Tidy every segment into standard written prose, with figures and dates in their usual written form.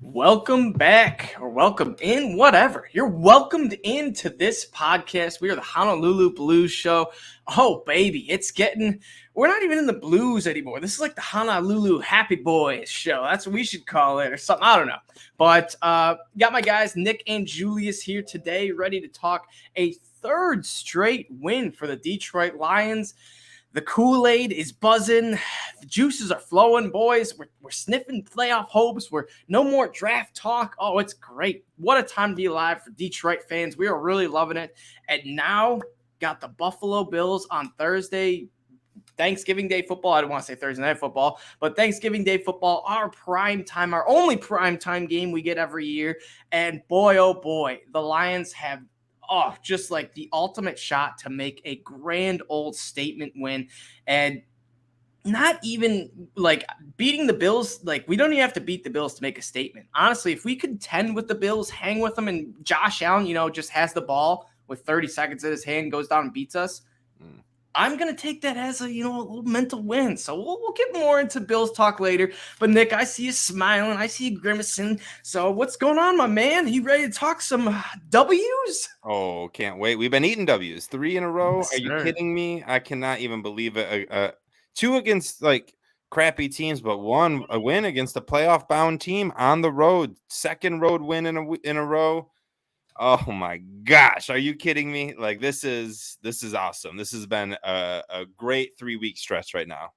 Welcome back or welcome in, whatever. You're welcomed into this podcast. We are the Honolulu Blues Show. Oh, baby, we're not even in the blues anymore. This is like the Honolulu Happy Boys Show. That's what we should call it or something. I don't know. But got my guys, Nick and Julius, here today, ready to talk a third straight win for the Detroit Lions. The Kool-Aid is buzzing. The juices are flowing, boys. We're sniffing playoff hopes. We're no more draft talk. Oh, it's great. What a time to be alive for Detroit fans. We are really loving it. And now got the Buffalo Bills on Thursday. Thanksgiving Day football. I don't want to say Thursday night football, but Thanksgiving Day football, our only prime time game we get every year. And boy, oh boy, the Lions have just like the ultimate shot to make a grand old statement win. And not even like beating the Bills. Like, we don't even have to beat the Bills to make a statement. Honestly, if we contend with the Bills, hang with them, and Josh Allen, just has the ball with 30 seconds in his hand, goes down and beats us, I'm going to take that as a little mental win. So we'll get more into Bills talk later. But Nick, I see you smiling. I see you grimacing. So what's going on, my man? You ready to talk some W's? Oh, can't wait. We've been eating W's 3 in a row. Yes, Are you sir. kidding me? I cannot even believe it. 2 against like crappy teams, but a win against a playoff bound team on the road. Second road win in a row. Oh my gosh, are you kidding me? Like, this is awesome. This has been a great 3-week stretch right now.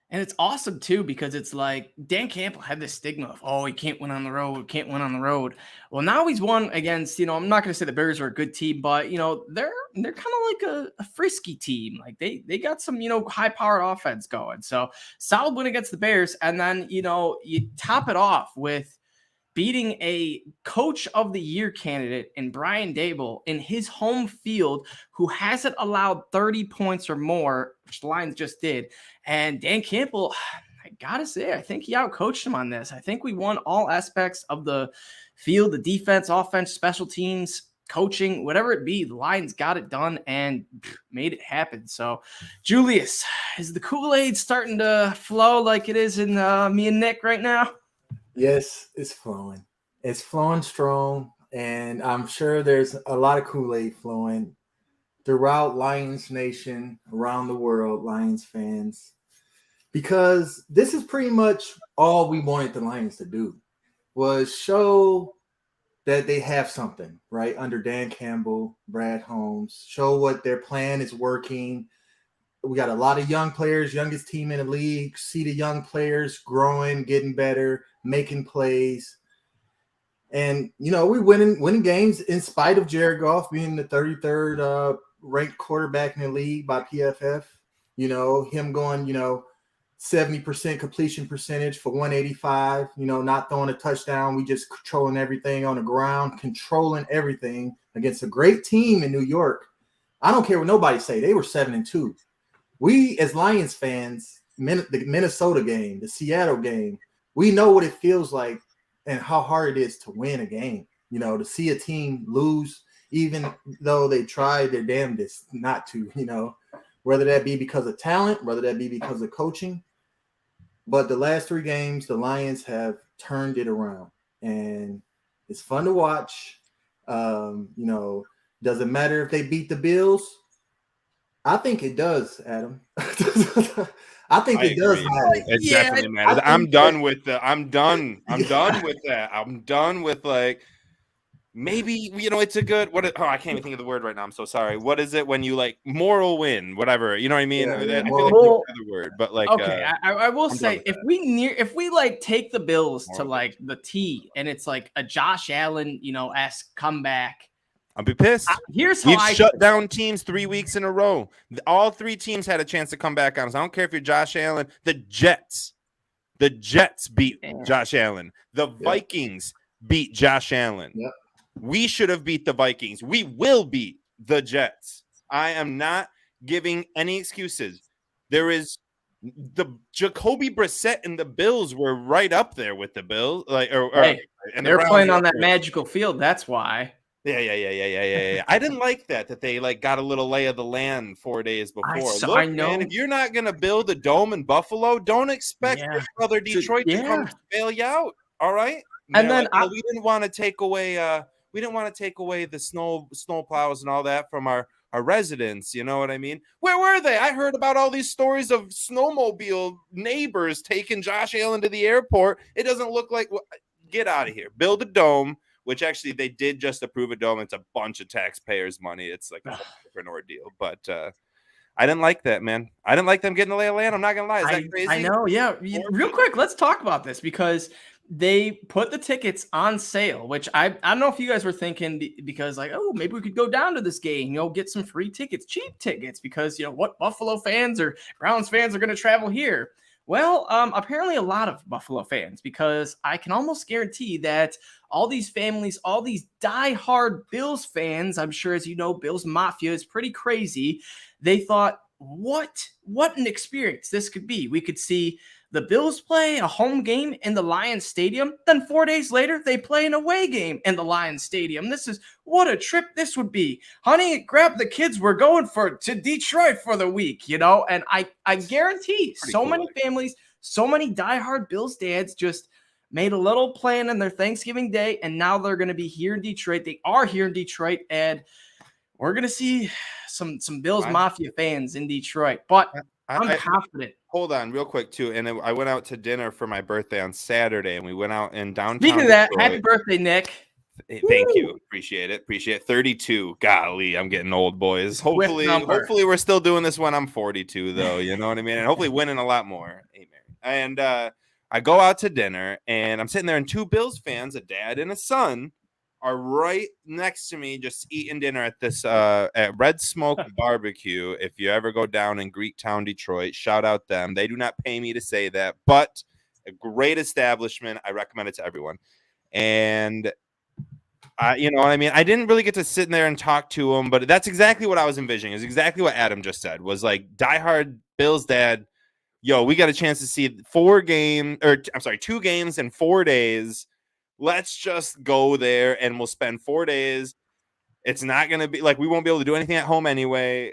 And it's awesome, too, because it's like Dan Campbell had this stigma of, he can't win on the road. Well, now he's won against, I'm not going to say the Bears are a good team, but, they're kind of like a frisky team. Like, they got some, high-powered offense going. So, solid win against the Bears. And then, you top it off with beating a coach of the year candidate in Brian Daboll in his home field, who hasn't allowed 30 points or more, which the Lions just did. And Dan Campbell, I gotta say, I think he outcoached him on this. I think we won all aspects of the field, the defense, offense, special teams, coaching, whatever it be. The Lions got it done and made it happen. So, Julius, is the Kool-Aid starting to flow like it is in me and Nick right now? Yes, it's flowing. It's flowing strong, and I'm sure there's a lot of Kool-Aid flowing throughout Lions Nation, around the world, Lions fans, because this is pretty much all we wanted the Lions to do, was show that they have something, right, under Dan Campbell, Brad Holmes, show what their plan is working. We got a lot of young players, youngest team in the league, see the young players growing, getting better, making plays. And, we winning games in spite of Jared Goff being the 33rd ranked quarterback in the league by PFF. Him going, 70% completion percentage for 185, not throwing a touchdown. We just controlling everything on the ground, controlling everything against a great team in New York. I don't care what nobody say. They were 7-2. We, as Lions fans, the Minnesota game, the Seattle game, we know what it feels like and how hard it is to win a game. To see a team lose, even though they tried their damnedest not to, whether that be because of talent, whether that be because of coaching. But the last 3 games, the Lions have turned it around, and it's fun to watch. Doesn't matter if they beat the Bills. I think it does, Adam. I think it does matter. It definitely matters. I'm done with that. I'm done with maybe, it's a good, I can't even think of the word right now. I'm so sorry. What is it when you moral win, whatever, you know what I mean? Yeah, I feel like the word, but okay. I will say, if we take the Bills to the T and it's like a Josh Allen, esque comeback, I'll be pissed. Here's how We've shut down teams 3 weeks in a row. All 3 teams had a chance to come back on us. I don't care if you're Josh Allen. The Jets beat Josh Allen. The Vikings beat Josh Allen. Yep. We should have beat the Vikings. We will beat the Jets. I am not giving any excuses. There is the Jacoby Brissett and the Bills were right up there with the Bills. And they're playing on that magical field. That's why. Yeah. I didn't like that they got a little lay of the land 4 days before. I know. Man, if you're not going to build a dome in Buffalo, don't expect your brother Detroit to come bail you out. All right. And then we didn't want to take away the snow plows and all that from our residents. You know what I mean? Where were they? I heard about all these stories of snowmobile neighbors taking Josh Allen to the airport. It doesn't look like. Get out of here. Build a dome, which actually they did just approve a dome. It's a bunch of taxpayers' money. It's like a different ordeal. But I didn't like that, man. I didn't like them getting to lay a land. I'm not gonna lie. Is that crazy? I know. Yeah. Real quick, let's talk about this because they put the tickets on sale, which I don't know if you guys were thinking because like, oh, maybe we could go down to this game, get some free tickets, cheap tickets, because what Buffalo fans or Browns fans are going to travel here. Well, apparently a lot of Buffalo fans, because I can almost guarantee that all these families, all these diehard Bills fans, I'm sure, as you know, Bills Mafia is pretty crazy. They thought, what an experience this could be. We could see the Bills play a home game in the Lions Stadium. Then 4 days later, they play an away game in the Lions Stadium. What a trip this would be. Honey, grab the kids. We're going to Detroit for the week, And I guarantee so many families, so many diehard Bills dads just made a little plan on their Thanksgiving day, and now they're going to be here in Detroit. They are here in Detroit, and we're going to see some Bills Mafia fans in Detroit. But I'm confident. Hold on real quick, too. And I went out to dinner for my birthday on Saturday, and we went out in downtown Speaking of that, happy birthday, Nick. Thank you. Appreciate it. 32. Golly, I'm getting old, boys. Hopefully we're still doing this when I'm 42, though. You know what I mean? And hopefully winning a lot more. Amen. And I go out to dinner, and I'm sitting there, and two Bills fans, a dad and a son, are right next to me just eating dinner at this at Red Smoke Barbecue. If you ever go down in Greektown, Detroit, shout out them. They do not pay me to say that, but a great establishment. I recommend it to everyone. And you know what I mean? I didn't really get to sit in there and talk to them, but that's exactly what I was envisioning. Is exactly what Adam just said. Was like diehard Bills dad. Yo, we got a chance to see 2 games in 4 days. Let's just go there and we'll spend 4 days. It's not going to be like we won't be able to do anything at home anyway.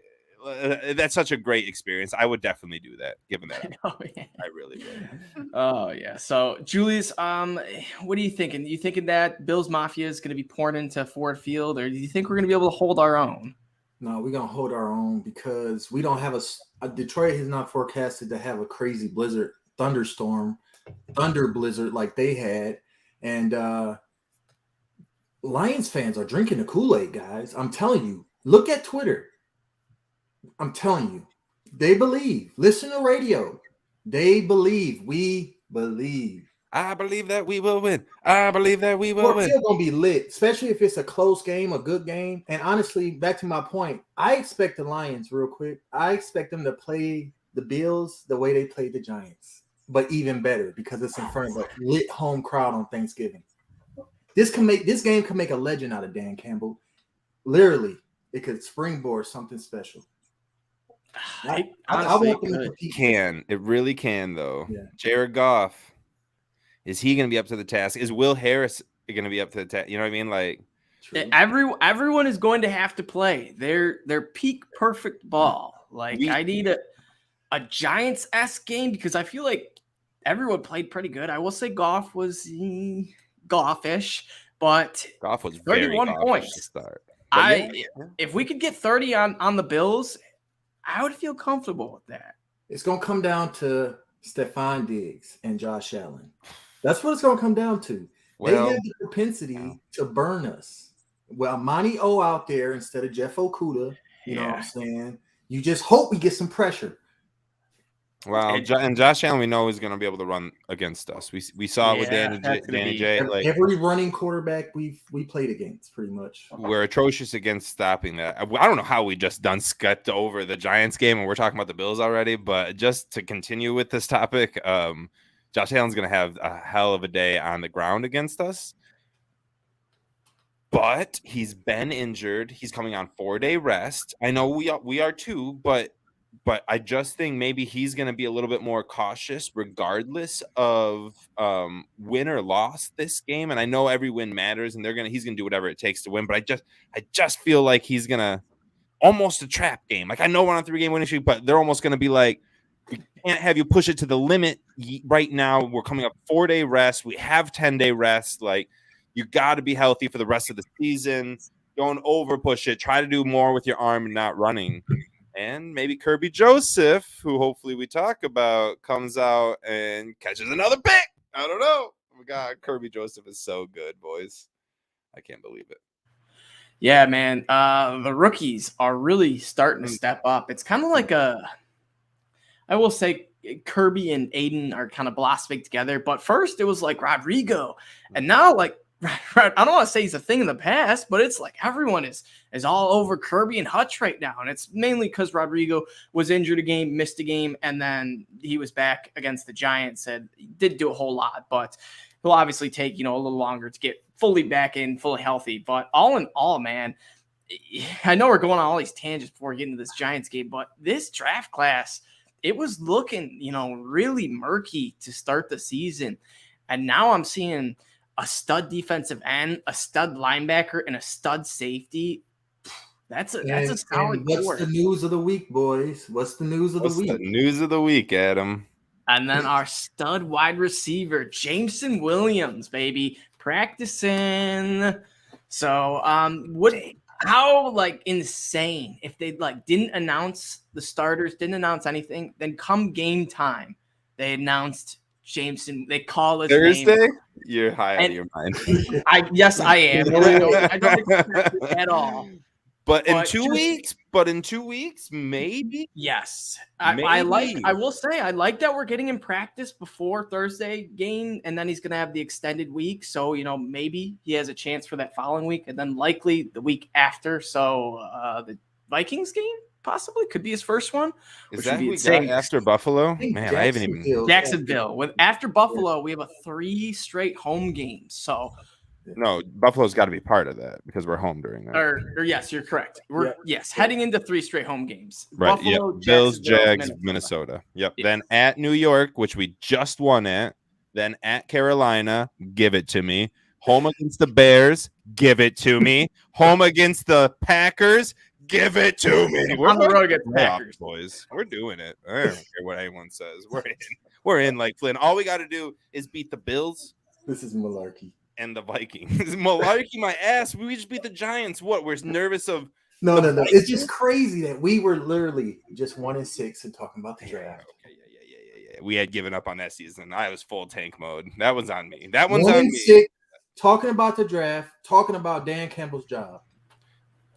That's such a great experience. I would definitely do that, given that. I really would. Oh, yeah. So, Julius, what are you thinking? You thinking that Bills Mafia is going to be pouring into Ford Field, or do you think we're going to be able to hold our own? No, we're going to hold our own because we don't have Detroit is not forecasted to have a crazy thunder blizzard like they had. And Lions fans are drinking the Kool-Aid, guys. I'm telling you. Look at Twitter. I'm telling you. They believe. Listen to radio. They believe. We believe. I believe that we will win. I believe that we will win. It's going to be lit, especially if it's a close game, a good game. And honestly, back to my point, I expect the Lions, real quick, I expect them to play the Bills the way they played the Giants. But even better because it's in front of a lit home crowd on Thanksgiving. This game can make a legend out of Dan Campbell. Literally, it could springboard something special. I want them to compete. It really can, though. Yeah. Jared Goff, is he going to be up to the task? Is Will Harris going to be up to the task? You know what I mean? Like everyone is going to have to play their peak perfect ball. Like I need a Giants-esque game because I feel like everyone played pretty good. I will say Goff was golfish, but Goff was 31 points to start. If we could get 30 on the Bills, I would feel comfortable with that. It's going to come down to Stephon Diggs and Josh Allen. That's what it's going to come down to. They have the propensity to burn us. Well, Monty O out there instead of Jeff Okudah, you know what I'm saying? You just hope we get some pressure. Well, and Josh Allen, we know is going to be able to run against us. We saw it with Danny J. Like every running quarterback we played against, pretty much. We're atrocious against stopping that. I don't know how we just skipped over the Giants game and we're talking about the Bills already. But just to continue with this topic, Josh Allen's going to have a hell of a day on the ground against us. But he's been injured. He's coming on 4-day rest. I know we are too, but I just think maybe he's going to be a little bit more cautious regardless of win or loss this game. And I know every win matters and he's going to do whatever it takes to win. But I just feel like he's going to almost a trap game. Like I know we're on a 3-game winning streak, but they're almost going to be like, We can't have you push it to the limit right now. We're coming up 4-day rest. We have 10-day rest. Like, you got to be healthy for the rest of the season. Don't over push it. Try to do more with your arm and not running. And maybe Kirby Joseph, who hopefully we talk about, comes out and catches another pick. I don't know. Oh my God, Kirby Joseph is so good, boys. I can't believe it. Yeah, man. The rookies are really starting to step up. It's kind of like I will say Kirby and Aiden are kind of blossoming together. But first it was like Rodrigo. And now like, I don't want to say he's a thing in the past, but it's like everyone is all over Kirby and Hutch right now. And it's mainly because Rodrigo was injured a game, missed a game, and then he was back against the Giants and didn't do a whole lot. But he'll obviously take, a little longer to get fully back in, fully healthy. But all in all, man, I know we're going on all these tangents before we get into this Giants game, but this draft class, it was looking, really murky to start the season. And now I'm seeing a stud defensive end, a stud linebacker, and a stud safety. That's a solid what's core. the news of the week, boys? What's the news of the week? The news of the week, Adam. And then our stud wide receiver, Jameson Williams, baby, practicing. So, how like insane if they like didn't announce the starters, didn't announce anything, then come game time, they announced Jameson. They call his Thursday. name. You're high out of your mind. Yes, I am. I don't expect it at all. But in 2 weeks, maybe. Yes, Maybe. I will say I like that we're getting him practice before Thursday game, and then he's gonna have the extended week. So maybe he has a chance for that following week, and then likely the week after. So the Vikings game possibly could be his first one. Is that who we got after Buffalo? Man, I haven't even Jacksonville. After Buffalo, we have 3 straight home games. So. No, Buffalo's got to be part of that because we're home during that. Or yes, you're correct. We're heading into 3 straight home games. Right. Buffalo, Bills, Jags, Minnesota. Yep. Yes. Then at New York, which we just won at. Then at Carolina, give it to me. Home against the Bears, give it to me. Home against the Packers, give it to me. We're on the road against the Packers, boys. We're doing it. I don't care what anyone says. We're in like Flynn. All we got to do is beat the Bills. This is malarkey. And the Vikings. Malarkey, my ass. We just beat the Giants. What? We're nervous of. No. It's just crazy that we were literally just 1-6 and talking about the draft. Okay, yeah. We had given up on that season. I was full tank mode. That was on me. That one's on me. 1-6, talking about the draft, talking about Dan Campbell's job.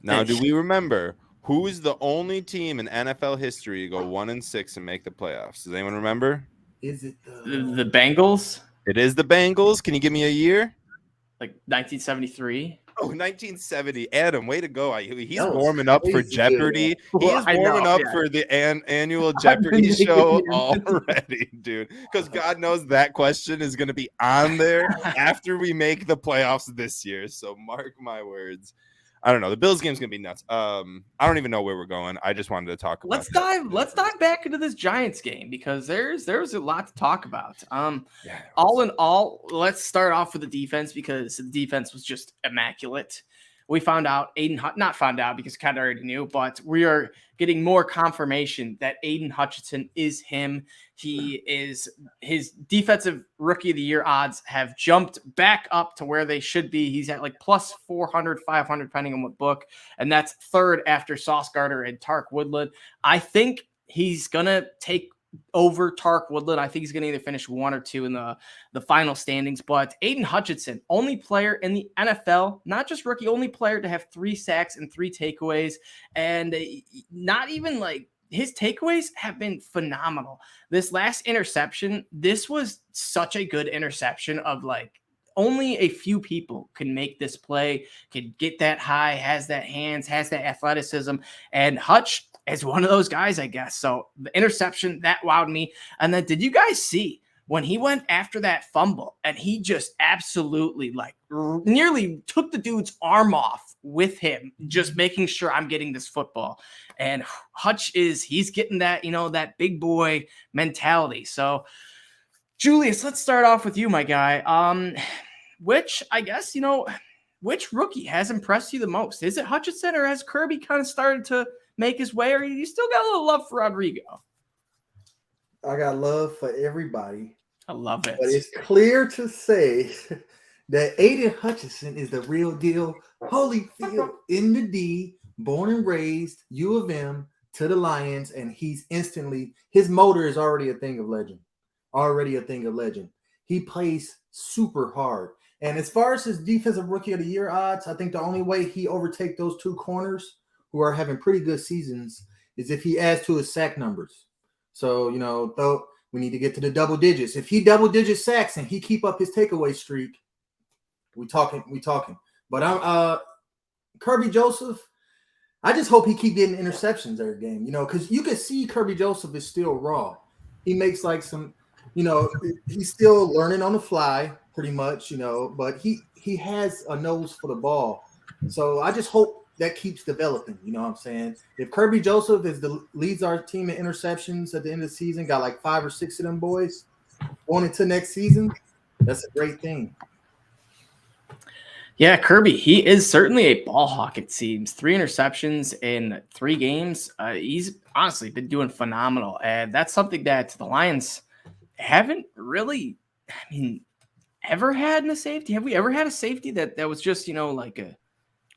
Now, do we remember who is the only team in NFL history to go 1-6 and make the playoffs? Does anyone remember? Is it the Bengals? It is the Bengals. Can you give me a year? Like 1973. Oh, 1970. Adam, way to go. He's warming up for Jeopardy. Dude. He's warming up for the annual Jeopardy show already, dude. Because God knows that question is going to be on there after we make the playoffs this year. So mark my words. I don't know. The Bills game's going to be nuts. I don't even know where we're going. I just wanted to talk about Let's dive back into this Giants game because there's a lot to talk about. All in all, let's start off with the defense because the defense was just immaculate. We found out not found out because kind of already knew, but we are getting more confirmation that Aiden Hutchinson is him. His defensive rookie of the year odds have jumped back up to where they should be. He's at like plus 400, 500, depending on what book. And that's third after Sauce Gardner and Tark Woodland. I think he's going to take over Tark Woodland. I think he's going to either finish 1 or 2 in the final standings. But Aiden Hutchinson, only player in the NFL, not just rookie, only player to have 3 sacks and 3 takeaways. And not even like his takeaways have been phenomenal. This last interception, this was such a good interception of like only a few people can make this play, can get that high, has that hands, has that athleticism. And Hutch is one of those guys, I guess. So the interception, that wowed me. And then did you guys see when he went after that fumble and he just absolutely like nearly took the dude's arm off with him, just making sure I'm getting this football. And Hutch he's getting that, that big boy mentality. So Julius, let's start off with you, my guy. Which I guess, which rookie has impressed you the most? Is it Hutchinson or has Kirby kind of started to make his way, or you still got a little love for Rodrigo? I got love for everybody. I love But it. it's clear to say that Aiden Hutchinson is the real deal. Holyfield in the D, born and raised, U of M to the Lions, and he's instantly, his motor is already a thing of legend. Already a thing of legend. He plays super hard. And as far as his defensive rookie of the year odds, I think the only way he overtake those two corners who are having pretty good seasons is if he adds to his sack numbers. So, though we need to get to the double digits. If he double digit sacks and he keep up his takeaway streak, we talking. But I'm Kirby Joseph. I just hope he keep getting interceptions every game, because you can see Kirby Joseph is still raw. He makes like some, he's still learning on the fly pretty much, but he has a nose for the ball. So I just hope that keeps developing. You know what I'm saying? If Kirby Joseph leads our team in interceptions at the end of the season, got like 5 or 6 of them boys going into next season, that's a great thing. Yeah, Kirby, he is certainly a ball hawk, it seems. 3 interceptions in 3 games. He's honestly been doing phenomenal. And that's something that the Lions haven't really, ever had in a safety. Have we ever had a safety that was just, like a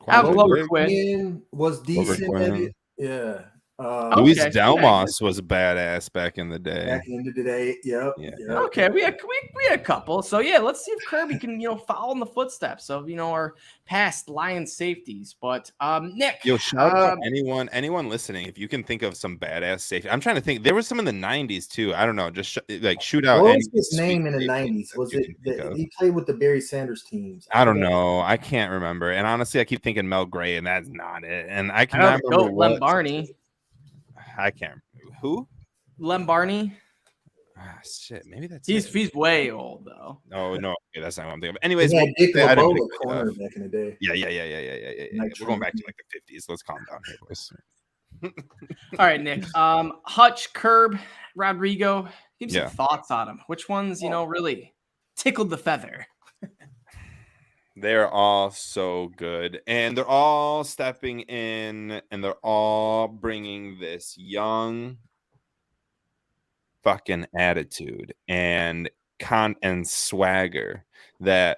Glover Quinn was decent at it. Yeah. Luis Delmas was a badass back in the day. Back in the day, yep. Okay, we had a couple. So yeah, let's see if Kirby can follow in the footsteps of our past Lions safeties. But Nick, shout out anyone listening, if you can think of some badass safety. I'm trying to think. There was some in the '90s too. I don't know. Just shoot out. What was his name in the '90s? Was it he played with the Barry Sanders teams? I don't know. I can't remember. And honestly, I keep thinking Mel Gray, and that's not it. And I cannot remember Lem Barney. I can't remember. Who? Lem Barney. Shit, maybe that's he's way old though. Oh no, okay, that's not what I'm thinking of. Anyways, corner back in the day. Yeah. We're going back to like the 50s. Let's calm down here, boys. All right, Nick. Hutch, Curb, Rodrigo. Give me some thoughts on them. Which ones, really tickled the feather? They're all so good, and they're all stepping in, and they're all bringing this young fucking attitude and swagger that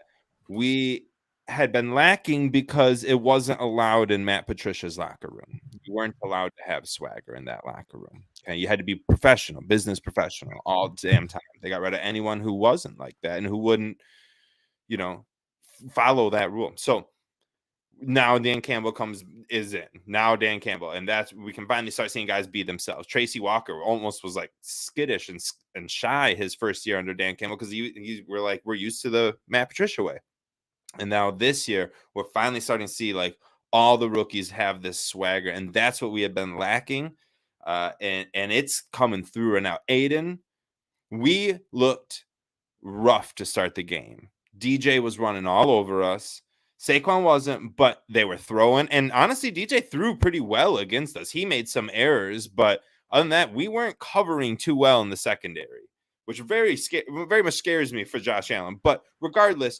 we had been lacking because it wasn't allowed in Matt Patricia's locker room. You weren't allowed to have swagger in that locker room. Okay, you had to be professional, business professional all damn time. They got rid of anyone who wasn't like that and who wouldn't, follow that rule. So now Dan Campbell is in. Now Dan Campbell, and that's we can finally start seeing guys be themselves. Tracy Walker almost was like skittish and shy his first year under Dan Campbell because we're used to the Matt Patricia way. And now this year we're finally starting to see like all the rookies have this swagger, and that's what we had been lacking. And it's coming through right now. Aiden, we looked rough to start the game. DJ was running all over us. Saquon wasn't, but they were throwing. And honestly, DJ threw pretty well against us. He made some errors, but other than that, we weren't covering too well in the secondary, which very much scares me for Josh Allen. But regardless,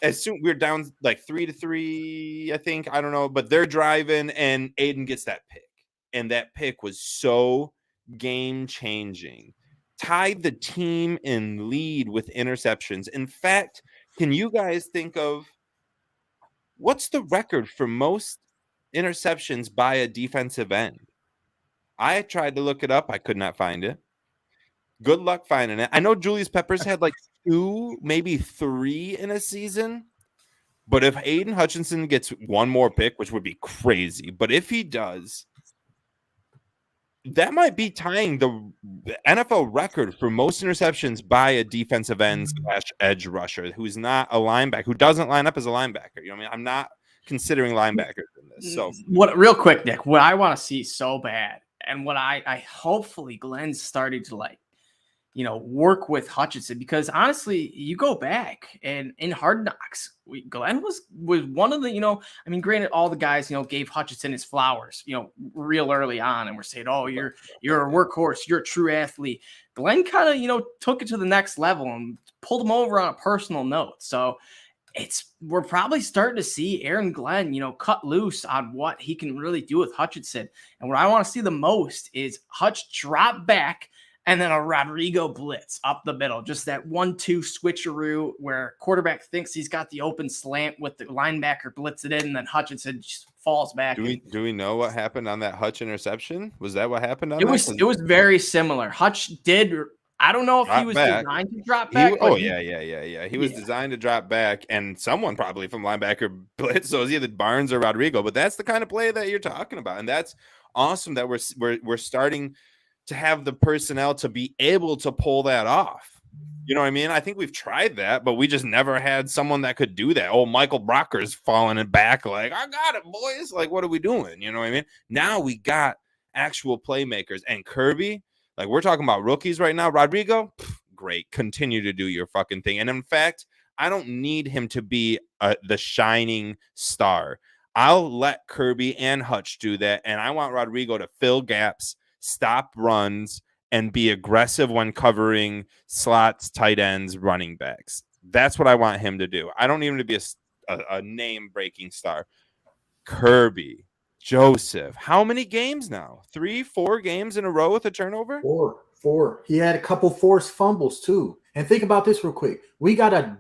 as soon we're down like 3-3, I think, I don't know, but they're driving and Aiden gets that pick. And that pick was so game changing. Tied the team in lead with interceptions. In fact, can you guys think of what's the record for most interceptions by a defensive end? I tried to look it up. I could not find it. Good luck finding it. I know Julius Peppers had like 2, maybe 3 in a season. But if Aiden Hutchinson gets one more pick, which would be crazy, but if he does, that might be tying the NFL record for most interceptions by a defensive end / edge rusher who's not a linebacker, who doesn't line up as a linebacker. You know what I mean? I'm not considering linebackers in this. So real quick, Nick, what I want to see so bad, and what I hopefully Glenn's starting to work with Hutchinson, because honestly, you go back and in Hard Knocks, Glenn was one of the, granted, all the guys, gave Hutchinson his flowers, real early on, and we're saying, oh, you're a workhorse, you're a true athlete. Glenn kind of, took it to the next level and pulled him over on a personal note. So we're probably starting to see Aaron Glenn, cut loose on what he can really do with Hutchinson. And what I want to see the most is Hutch drop back and then a Rodrigo blitz up the middle. Just that 1-2 switcheroo where quarterback thinks he's got the open slant with the linebacker blitz it in, and then Hutchinson just falls back. Do we know what happened on that Hutch interception? Was that what happened on it that? it was very similar. Hutch did. I don't know if he was designed to drop back. He was designed to drop back, and someone probably from linebacker blitz. So it was either Barnes or Rodrigo. But that's the kind of play that you're talking about, and that's awesome that we're starting to have the personnel to be able to pull that off. You know what I mean? I think we've tried that, but we just never had someone that could do that. Oh, Michael Brocker's falling it back like, I got it, boys. Like, what are we doing? You know what I mean? Now we got actual playmakers, and Kirby. Like, we're talking about rookies right now. Rodrigo, great. Continue to do your fucking thing. And in fact, I don't need him to be the shining star. I'll let Kirby and Hutch do that. And I want Rodrigo to fill gaps, stop runs, and be aggressive when covering slots, tight ends, running backs. That's what I want him to do. I don't need him to be a name-breaking star. Kirby. Joseph, how many games now? 3-4 games in a row with a turnover? Four. He had a couple forced fumbles too. And think about this real quick. We got a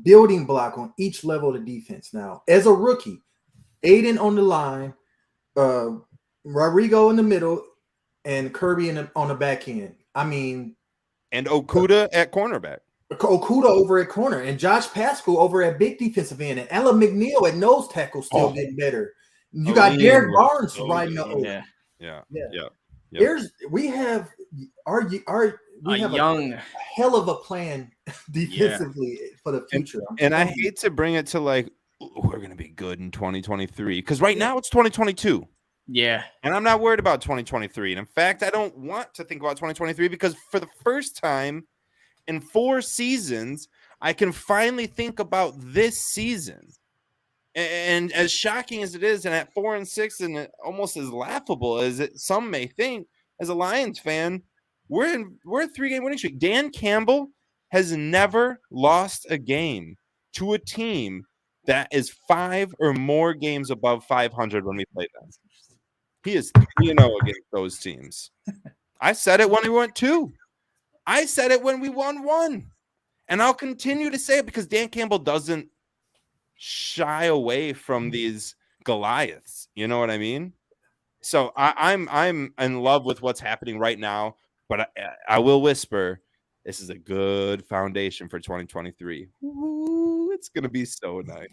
building block on each level of the defense now. As a rookie, Aiden on the line, Rodrigo in the middle, and Kirby on the back end. I mean, and Okuda at cornerback. Okuda over at corner, and Josh Pascal over at big defensive end, and Ella McNeil at nose tackle still getting better. You got Derek Barnes riding up. Yeah. We have a young hell of a plan defensively for the future. And I hate to bring it to like, we're going to be good in 2023 because right now it's 2022. Yeah. And I'm not worried about 2023. And in fact, I don't want to think about 2023 because for the first time in 4 seasons, I can finally think about this season. And as shocking as it is, and at 4-6, and almost as laughable as some may think, as a Lions fan, we're a 3-game winning streak. Dan Campbell has never lost a game to a team that is 5 or more games above 500 when we play them. He is 3-0 against those teams. I said it when we went 2. I said it when we won 1. And I'll continue to say it because Dan Campbell doesn't shy away from these Goliaths. You know what I mean? So I'm in love with what's happening right now, but I will whisper, this is a good foundation for 2023. Ooh, it's going to be so nice.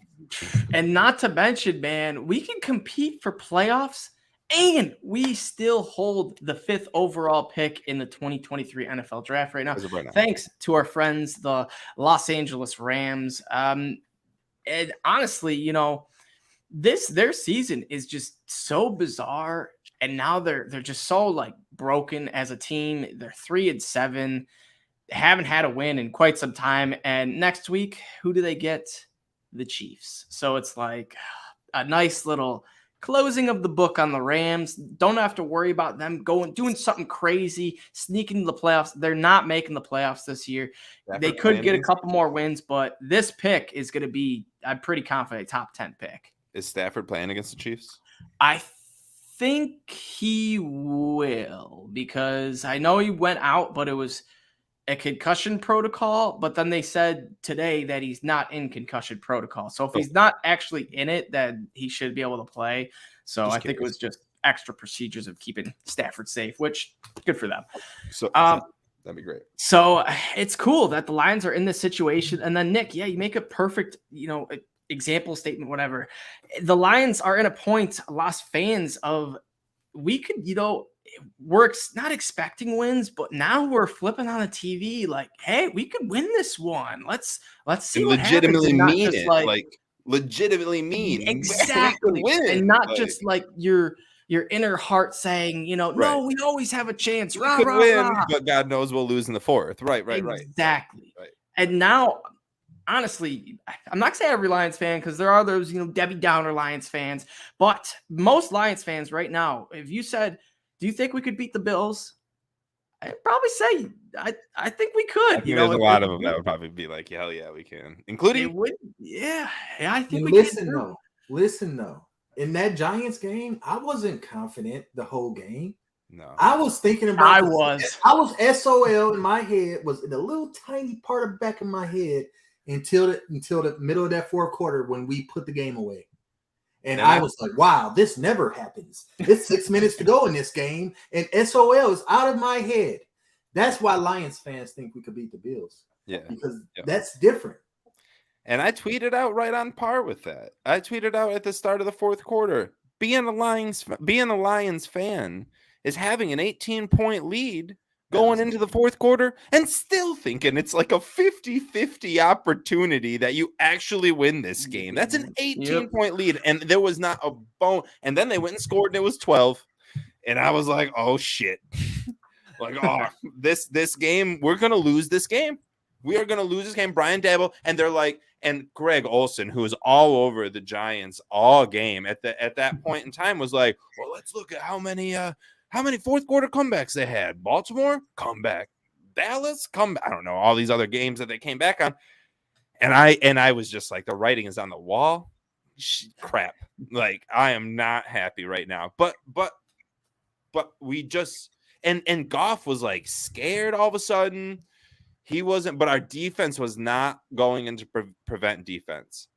And not to mention, man, we can compete for playoffs, and we still hold the 5th overall pick in the 2023 NFL draft right now. Thanks to our friends, the Los Angeles Rams. And honestly, you know, their season is just so bizarre, and now they're just so like broken as a team. They're 3-7, haven't had a win in quite some time. And next week, who do they get? The Chiefs. So it's like a nice little closing of the book on the Rams. Don't have to worry about them doing something crazy, sneaking into the playoffs. They're not making the playoffs this year. They could get a couple more wins, but this pick is going to be, I'm pretty confident, top 10 pick. Is Stafford playing against the Chiefs? I think he will, because I know he went out, but it was a concussion protocol. But then they said today that he's not in concussion protocol. So if he's not actually in it, then he should be able to play. So I think it was just extra procedures of keeping Stafford safe, which good for them. So that'd be great. So it's cool that the Lions are in this situation. And then Nick, yeah, you make a perfect, example statement, whatever. The Lions are in a point, lost fans of, we could, we're not expecting wins, but now we're flipping on the TV like, hey, we could win this one. Let's see and what legitimately happens. Mean it. Like legitimately mean exactly, win. And not just like your inner heart saying, no, we always have a chance. We could win, but God knows we'll lose in the 4th. Right. Exactly. Right. And now, honestly, I'm not saying every Lions fan, because there are those, Debbie Downer Lions fans, but most Lions fans right now, if you said, do you think we could beat the Bills? I'd probably say, I think we could. I think there's a lot of them that would probably be like, hell yeah, we can. Including I think we can. Listen though. In that Giants game, I wasn't confident the whole game. No. I was thinking about I was SOL in my head, was in a little tiny part of the back of my head until the middle of that fourth quarter when we put the game away. And I was like, wow, this never happens. It's 6 minutes to go in this game, and SOL is out of my head. That's why Lions fans think we could beat the Bills. Yeah. Because that's different. And I tweeted out right on par with that. I tweeted out at the start of the fourth quarter, being a Lions fan is having an 18-point lead going into the fourth quarter and still thinking it's like a 50-50 opportunity that you actually win this game. That's an 18-point lead, and there was not a bone. And then they went and scored, and it was 12. And I was like, oh, shit. Like, oh, this game, we're going to lose this game. We are going to lose this game. Brian Daboll, and they're like, and Greg Olson, who was all over the Giants all game at that point in time, was like, well, let's look at how many fourth quarter comebacks they had. Baltimore, comeback. Dallas, comeback. I don't know, all these other games that they came back on. And I was just like, the writing is on the wall. Crap. Like, I am not happy right now. But we just and Goff was like scared all of a sudden. He wasn't, but our defense was not going into prevent defense.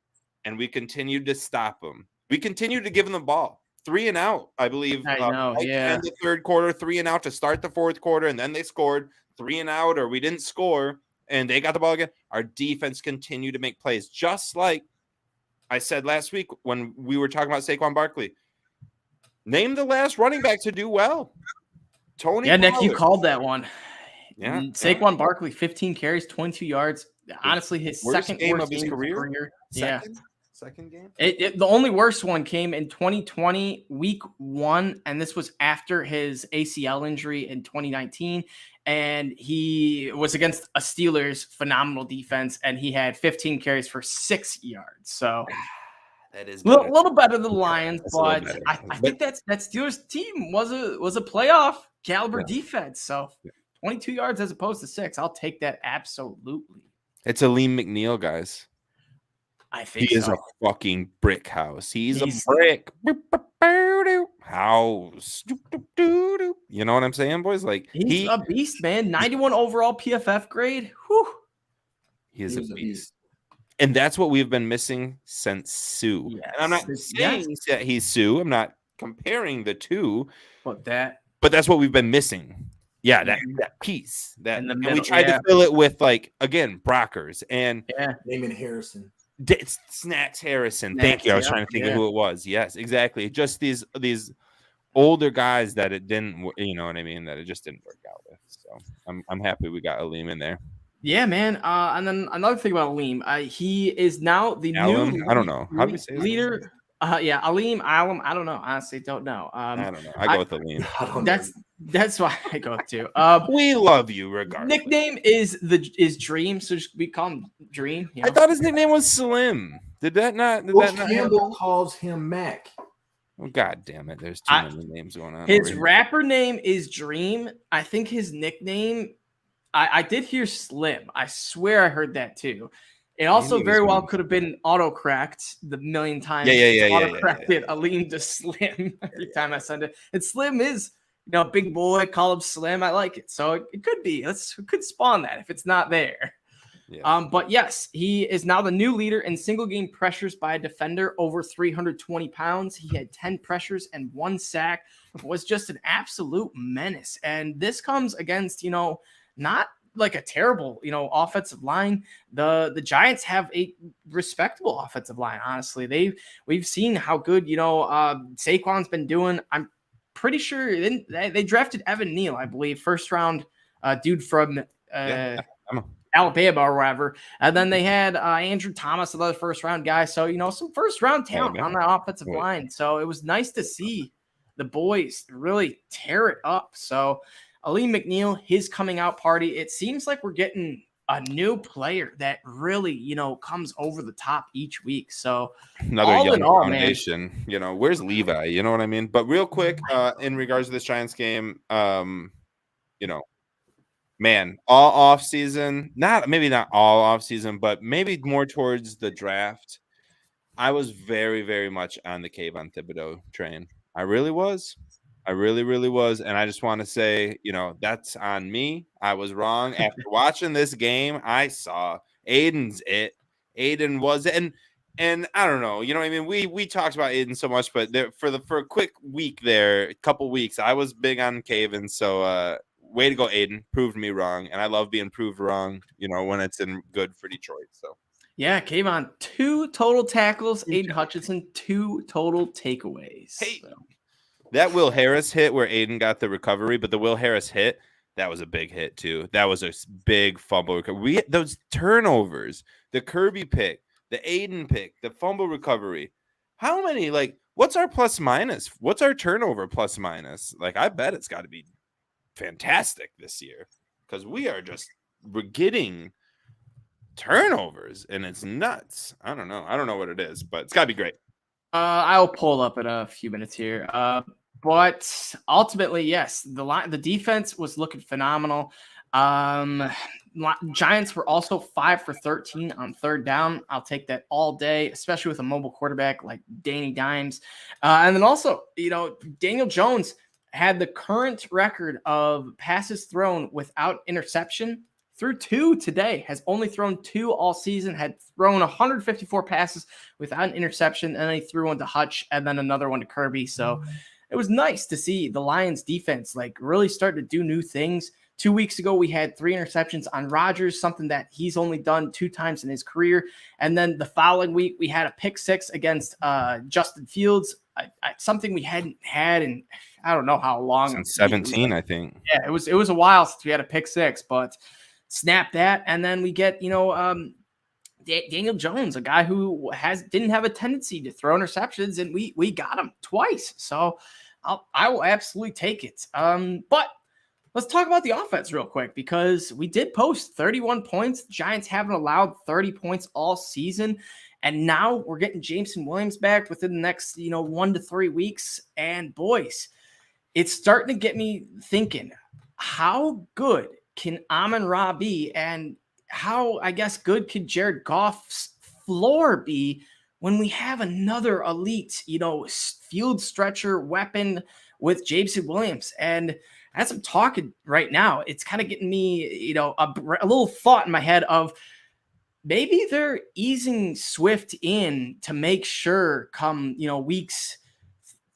And we continued to stop them. We continued to give them the ball. 3 and out, I believe. I know, In the third quarter, 3 and out to start the fourth quarter, and then they scored 3 and out, or we didn't score, and they got the ball again. Our defense continued to make plays, just like I said last week when we were talking about Saquon Barkley. Name the last running back to do well. Tony. Yeah, Nick, you called that one. Yeah, Saquon Barkley, 15 carries, 22 yards. Honestly, his second game worst of his career. Second game. The only worst one came in 2020, week 1, and this was after his ACL injury in 2019. And he was against a Steelers phenomenal defense, and he had 15 carries for 6 yards. So that is a little better than the Lions, but I think that Steelers team was a playoff caliber defense. So 22 yards as opposed to 6. I'll take that absolutely. It's Aleem McNeil, guys. I think he is a fucking brick house. He's a brick house. You know what I'm saying, boys? Like he's a beast, man. 91 overall PFF grade. Whew. He is a beast. And that's what we've been missing since Sue. Yes. And I'm not saying that he's Sue. I'm not comparing the two. But that's what we've been missing. Yeah, that piece. That in the middle, and we tried to fill it with, like, again, Brockers and Damon Harrison. Snacks Harrison. Thank you. I was trying to think of who it was. Yes, exactly. Just these older guys that it didn't, you know what I mean, that it just didn't work out with. So I'm happy we got Aleem in there. Yeah, man. And then another thing about Aleem, he is now the new I don't know. How do we say leader? Aleem. I don't know. Honestly, don't know. I don't know. I go with Aleem. That's why I go to. We love you regardless. Nickname is Dream, so we call him Dream. You know? I thought his nickname was Slim. Did that not? Campbell calls him Mac. Oh, God damn it! There's too many names going on. His rapper name is Dream. I think his nickname. I did hear Slim. I swear I heard that too. It also very well could have been auto-cracked the million times. Auto-cracked it. Aleem to Slim every time I send it. And Slim is, big boy. Call him Slim. I like it. So it could be. It could spawn that if it's not there. Yeah. But yes, he is now the new leader in single game pressures by a defender over 320 pounds. He had 10 pressures and 1 sack. Was just an absolute menace. And this comes against, not like a terrible, offensive line. The Giants have a respectable offensive line. Honestly, we've seen how good, Saquon's been doing. I'm pretty sure they drafted Evan Neal, I believe, first round dude from Alabama or wherever. And then they had Andrew Thomas, another first round guy. So, some first round talent on the offensive line. So it was nice to see the boys really tear it up. So Aleem McNeil, his coming out party, it seems like we're getting a new player that really, comes over the top each week. So another young foundation, where's Levi? You know what I mean? But real quick, in regards to this Giants game, man, all off season, maybe not all off season, but maybe more towards the draft. I was very, very much on the Kayvon Thibodeau train. I really was. I really, really was. And I just want to say, that's on me. I was wrong. After watching this game, I saw Aiden's it. Aiden was it. And I don't know, what I mean? We talked about Aiden so much, but for a quick week there, a couple weeks, I was big on Caven. So way to go, Aiden. Proved me wrong. And I love being proved wrong, when it's in good for Detroit. So yeah, Kayvon, 2 total tackles, Aiden Hutchinson, 2 total takeaways. Hey. So. That Will Harris hit where Aiden got the recovery, but the Will Harris hit, that was a big hit too. That was a big fumble recovery. Those turnovers, the Kirby pick, the Aiden pick, the fumble recovery. How many, what's our plus minus? What's our turnover plus minus? I bet it's got to be fantastic this year because we're getting turnovers and it's nuts. I don't know what it is, but it's got to be great. I'll pull up in a few minutes here. But ultimately, yes, the defense was looking phenomenal. Giants were also 5 for 13 on third down. I'll take that all day, especially with a mobile quarterback like Danny Dimes. And then also, Daniel Jones had the current record of passes thrown without interception through 2 today, has only thrown 2 all season, had thrown 154 passes without an interception, and then he threw one to Hutch and then another one to Kirby. So it was nice to see the Lions defense really start to do new things. 2 weeks ago, we had 3 interceptions on Rodgers, something that he's only done 2 times in his career. And then the following week, we had a pick 6 against Justin Fields, something we hadn't had in I don't know how long. Since 17, I think. Yeah, it was a while since we had a pick 6, but snap that, and then we get Daniel Jones, a guy who didn't have a tendency to throw interceptions, and we got him twice. So I will absolutely take it. But let's talk about the offense real quick because we did post 31 points. The Giants haven't allowed 30 points all season, and now we're getting Jameson Williams back within the next 1 to 3 weeks. And boys, it's starting to get me thinking: how good can Amon-Ra be, and how, I guess, good could Jared Goff's floor be when we have another elite, field stretcher weapon with Jameson Williams? And as I'm talking right now, it's kind of getting me, a little thought in my head of maybe they're easing Swift in to make sure come, weeks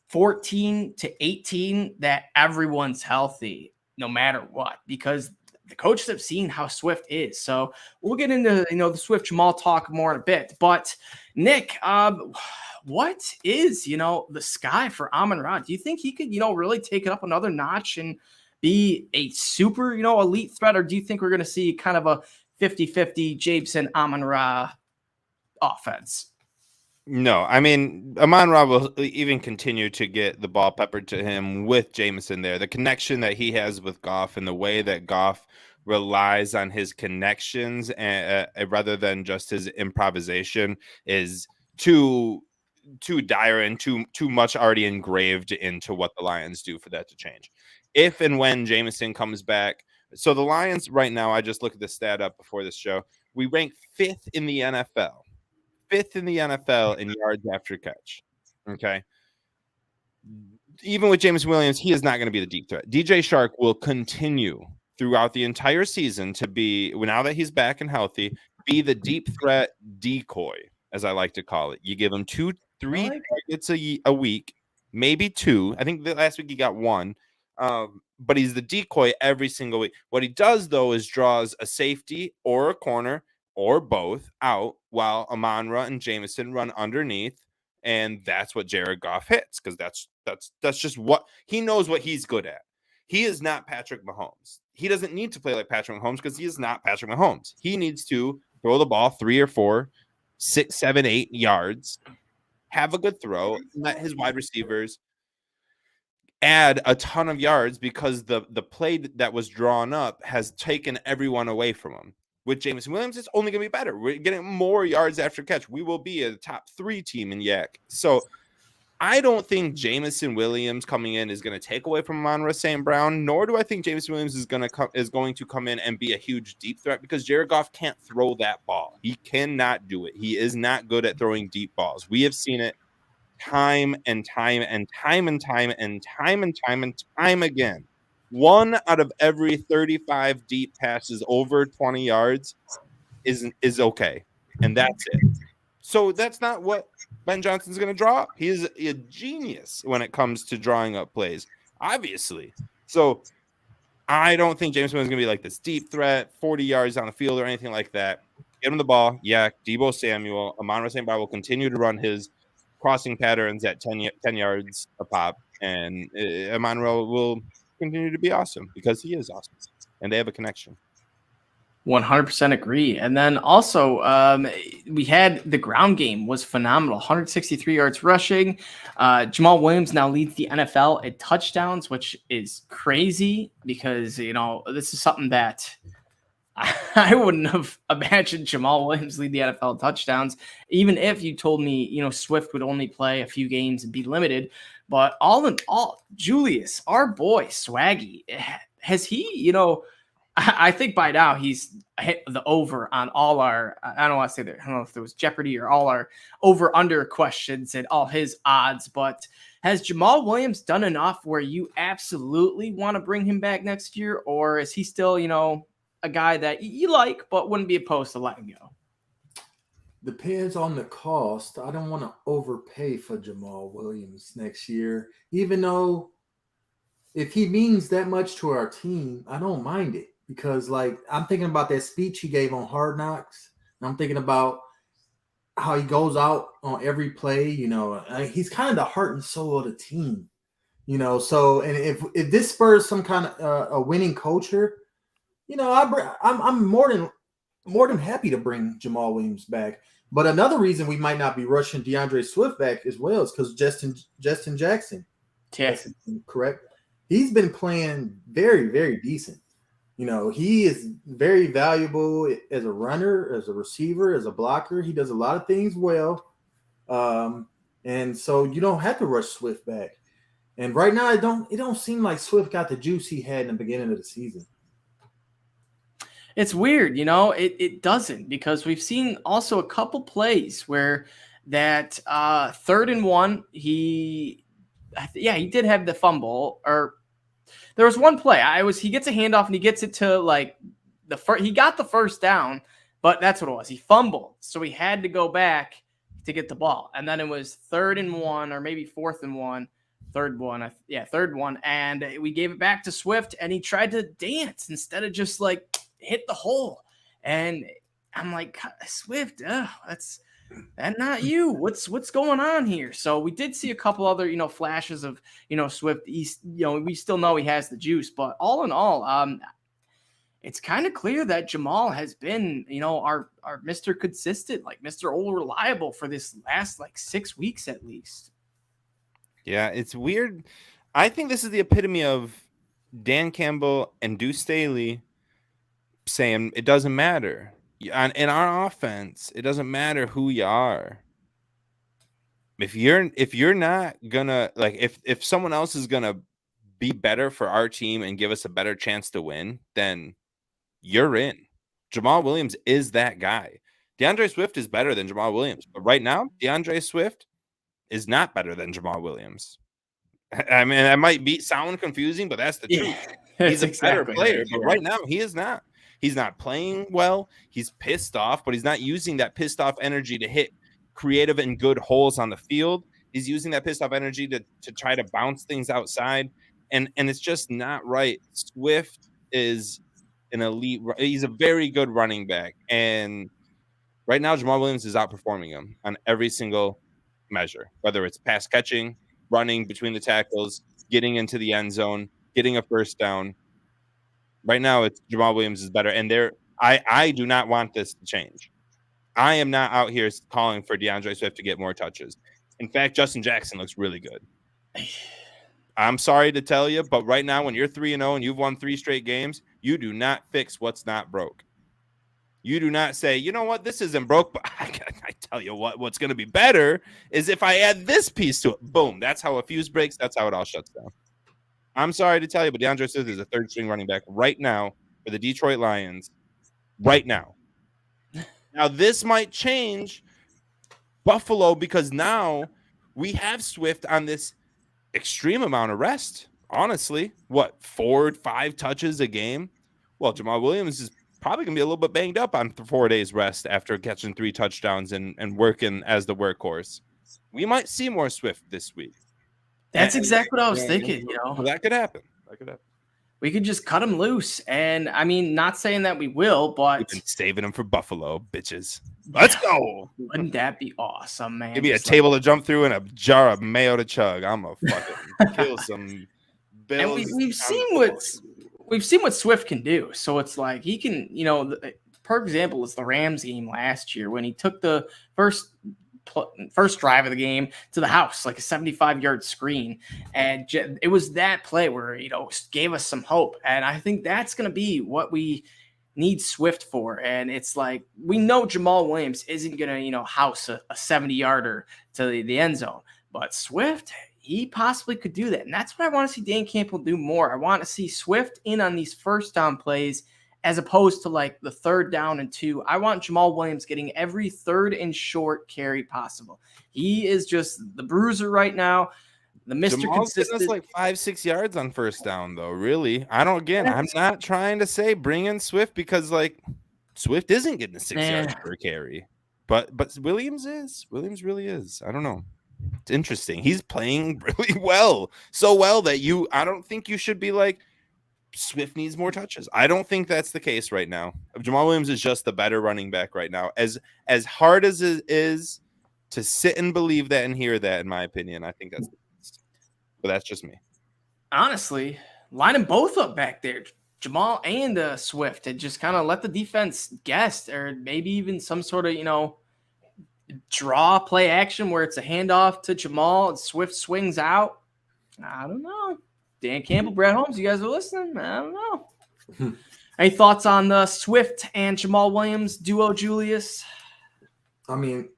14 to 18 that everyone's healthy no matter what, because the coaches have seen how Swift is. So we'll get into, the Swift Jamal talk more in a bit. But Nick, what is, the sky for Amon-Ra? Do you think he could, really take it up another notch and be a super, elite threat? Or do you think we're going to see kind of a 50-50 Jameson Amon-Ra offense? No, I mean, Amon-Ra will even continue to get the ball peppered to him with Jameson there. The connection that he has with Goff and the way that Goff relies on his connections rather than just his improvisation is too dire and too much already engraved into what the Lions do for that to change. If and when Jameson comes back. So the Lions right now, I just looked at the stat up before this show. We rank 5th in the NFL. 5th in the NFL in yards after catch. Okay. Even with Jameson Williams, he is not going to be the deep threat. DJ Chark will continue throughout the entire season to be, now that he's back and healthy, be the deep threat decoy, as I like to call it. You give him 2-3 targets a week, maybe 2. I think last week he got 1. But he's the decoy every single week. What he does, though, is draws a safety or a corner or both out while Amon-Ra and Jameson run underneath, and that's what Jared Goff hits because that's just what he knows what he's good at. He is not Patrick Mahomes. He doesn't need to play like Patrick Mahomes because he is not Patrick Mahomes. He needs to throw the ball 3 or 4, 6, 7, 8 yards, have a good throw, let his wide receivers add a ton of yards because the play that was drawn up has taken everyone away from him. With Jameson Williams, it's only going to be better. We're getting more yards after catch. We will be a top 3 team in YAC. So I don't think Jameson Williams coming in is going to take away from Amon-Ra St. Brown, nor do I think Jameson Williams is going to come in and be a huge deep threat because Jared Goff can't throw that ball. He cannot do it. He is not good at throwing deep balls. We have seen it time and time and time and time and time and time and time again. 1 out of every 35 deep passes over 20 yards is okay, and that's it. So that's not what Ben Johnson's going to draw up. He is a genius when it comes to drawing up plays, obviously. So I don't think James Winnn is going to be like this deep threat, 40 yards on the field or anything like that. Get him the ball. Yeah, Deebo Samuel, Amon-Ra St. Brown will continue to run his crossing patterns at 10 yards a pop, and Amon-Ra will continue to be awesome because he is awesome, and they have a connection. 100% agree. And then also, we had the ground game was phenomenal. 163 yards rushing. Jamal Williams now leads the NFL at touchdowns, which is crazy because, this is something that I wouldn't have imagined Jamal Williams lead the NFL in touchdowns, even if you told me, Swift would only play a few games and be limited. But all in all, Julius, our boy, Swaggy, has he, I think by now he's hit the over on all our, I don't want to say that, I don't know if there was Jeopardy or all our over under questions and all his odds, but has Jamal Williams done enough where you absolutely want to bring him back next year? Or is he still, a guy that you like, but wouldn't be opposed to letting go? Depends on the cost. I don't want to overpay for Jamal Williams next year, even though if he means that much to our team, I don't mind it. Because, I'm thinking about that speech he gave on Hard Knocks. And I'm thinking about how he goes out on every play. He's kind of the heart and soul of the team. So, and if this spurs some kind of a winning culture, I'm more than happy to bring Jamal Williams back. But another reason we might not be rushing DeAndre Swift back as well is because Justin Jackson, correct? He's been playing very, very decent. He is very valuable as a runner, as a receiver, as a blocker. He does a lot of things well. And so you don't have to rush Swift back. And right now, it don't seem like Swift got the juice he had in the beginning of the season. It's weird, it doesn't, because we've seen also a couple plays where that 3rd and 1, he did have the fumble, or there was one play. He gets a handoff and he gets it to he got the first down, but that's what it was. He fumbled. So he had to go back to get the ball. And then it was 3rd and 1 or maybe 4th and 1, third one. And we gave it back to Swift and he tried to dance instead of just hit the hole. And I'm like, Swift, that's not you. What's going on here? So we did see a couple other, flashes of, Swift. He's, we still know he has the juice, but all in all, it's kind of clear that Jamal has been, our Mr. Consistent, Mr. Old Reliable for this last 6 weeks at least. Yeah, it's weird. I think this is the epitome of Dan Campbell and Deuce Staley saying it doesn't matter. In our offense, it doesn't matter who you are. If you're not gonna if someone else is gonna be better for our team and give us a better chance to win, then you're in. Jamal Williams is that guy. DeAndre Swift is better than Jamal Williams, but right now, DeAndre Swift is not better than Jamal Williams. I mean, that might sound confusing, but that's the truth. He's a better player, but right now he is not. He's not playing well. He's pissed off, but he's not using that pissed off energy to hit creative and good holes on the field. He's using that pissed off energy to try to bounce things outside. And it's just not right. Swift is an elite. He's a very good running back. And right now, Jamal Williams is outperforming him on every single measure, whether it's pass catching, running between the tackles, getting into the end zone, getting a first down. Right now, it's Jamal Williams is better, and I do not want this to change. I am not out here calling for DeAndre Swift to get more touches. In fact, Justin Jackson looks really good. I'm sorry to tell you, but right now, when you're 3-0 and you've won 3 straight games, you do not fix what's not broke. You do not say, you know what, this isn't broke, but I tell you what's going to be better is if I add this piece to it. Boom, that's how a fuse breaks. That's how it all shuts down. I'm sorry to tell you, but DeAndre Swift is a 3rd-string running back right now for the Detroit Lions. Right now. Now, this might change Buffalo because now we have Swift on this extreme amount of rest. Honestly, what, 4-5 touches a game? Well, Jamal Williams is probably going to be a little bit banged up on 4 days rest after catching 3 touchdowns and working as the workhorse. We might see more Swift this week. That's exactly what I was thinking. Well, that could happen. We could just cut him loose. And I mean, not saying that we will, but we've been saving him for Buffalo, bitches. Let's go. Wouldn't that be awesome, man? Give me a table to jump through and a jar of mayo to chug. I'm a fucking kill some Bills. And we've seen what Swift can do. So it's like he can, per example, it's the Rams game last year when he took the first drive of the game to the house, like a 75-yard screen. And it was that play where, gave us some hope. And I think that's going to be what we need Swift for. And it's like, we know Jamal Williams isn't going to, house a 70-yarder to the end zone. But Swift, he possibly could do that. And that's what I want to see Dan Campbell do more. I want to see Swift in on these first down plays as opposed to like the 3rd down and 2. I want Jamal Williams getting every 3rd and short carry possible. He is just the bruiser right now. The Mr. Jamal's Consistent. Us like 5-6 yards on 1st down though. Really, I'm not trying to say bring in Swift because like Swift isn't getting the 6 yards per carry, but Williams really is. I don't know. It's interesting. He's playing really well, so well that I don't think you should be like, Swift needs more touches. I don't think that's the case right now. Jamal Williams is just the better running back right now. As hard as it is to sit and believe that and hear that, in my opinion, I think that's the best. But that's just me. Honestly, line them both up back there, Jamal and Swift, and just kind of let the defense guess, or maybe even some sort of, draw play action where it's a handoff to Jamal and Swift swings out. I don't know. Dan Campbell, Brad Holmes, you guys are listening? I don't know. Any thoughts on the Swift and Jamal Williams duo, Julius? I mean,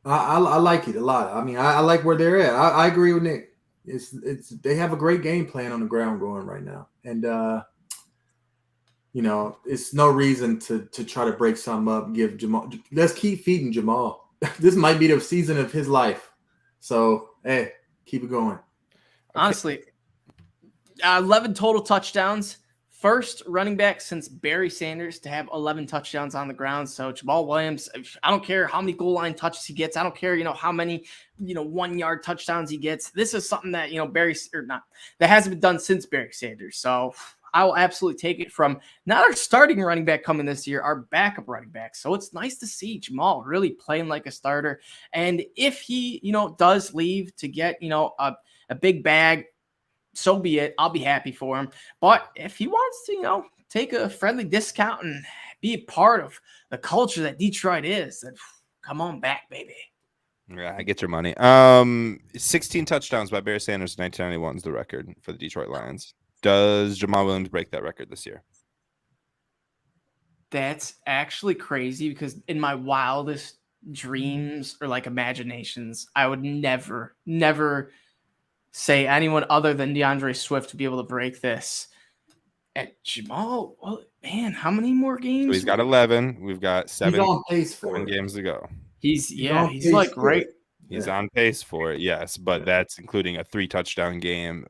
I like it a lot. I mean, I like where they're at. I agree with Nick. They have a great game plan on the ground going right now. And it's no reason to try to break something up, give Jamal. Let's keep feeding Jamal. This might be the season of his life. So, hey, keep it going. Honestly, 11 total touchdowns. First running back since Barry Sanders to have 11 touchdowns on the ground. So Jamal Williams, I don't care how many goal line touches he gets. I don't care, how many, 1-yard touchdowns he gets. This is something that, that hasn't been done since Barry Sanders. So I will absolutely take it from not our starting running back coming this year, our backup running back. So it's nice to see Jamal really playing like a starter. And if he, does leave to get, a big bag, so be it. I'll be happy for him. But if he wants to, take a friendly discount and be a part of the culture that Detroit is, then come on back, baby. Yeah, I get your money. 16 touchdowns by Barry Sanders in 1991 is the record for the Detroit Lions. Does Jamal Williams break that record this year? That's actually crazy because in my wildest dreams or like imaginations, I would never say anyone other than DeAndre Swift to be able to break this. And Jamal, well, man, how many more games? So he's got 11. We've got 7 on pace for 7 games to go. He's like right. He's on pace for it, yes, but that's including a 3-touchdown game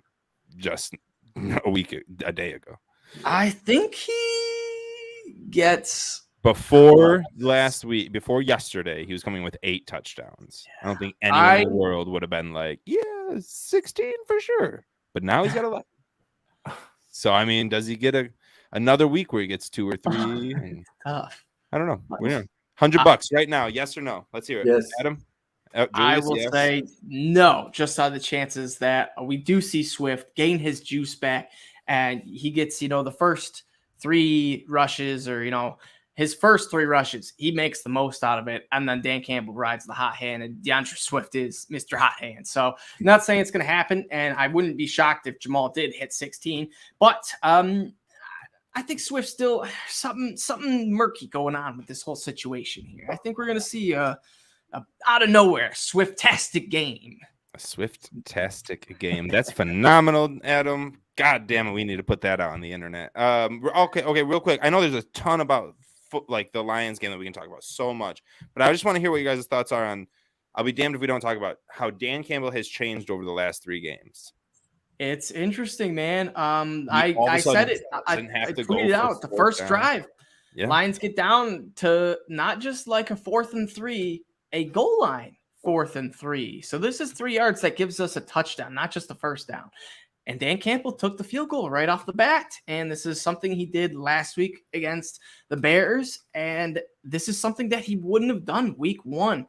just a day ago. I think he gets before yesterday, he was coming with 8 touchdowns. I don't think anyone in the world would have been like, 16 for sure. But now he's got 11. So, I mean, does he get another week where he gets 2 or 3? And, tough. I don't know. We're doing $100 right now. Yes or no? Let's hear it. Yes. Adam? Julius, I will say no, just on the chances that we do see Swift gain his juice back and he gets, the first 3 rushes or, his first 3 rushes, he makes the most out of it. And then Dan Campbell rides the hot hand and DeAndre Swift is Mr. Hot Hand. So I'm not saying it's going to happen. And I wouldn't be shocked if Jamal did hit 16, but I think Swift still something murky going on with this whole situation here. I think we're going to see out of nowhere, Swift-tastic game. A Swift-tastic game. That's phenomenal, Adam. God damn it, we need to put that out on the internet. Okay, real quick. I know there's a ton about the Lions game that we can talk about so much, but I just want to hear what you guys' thoughts are on I'll be damned if we don't talk about how Dan Campbell has changed over the last 3 games. It's interesting, man. All of a I sudden said it. I doesn't have to go tweeted for out the 4th first down. drive. Yeah. Lions get down to not just like a 4th and 3, a goal line 4th and 3. So this is 3 yards that gives us a touchdown, not just a first down. And Dan Campbell took the field goal right off the bat. And this is something he did last week against the Bears. And this is something that he wouldn't have done week 1.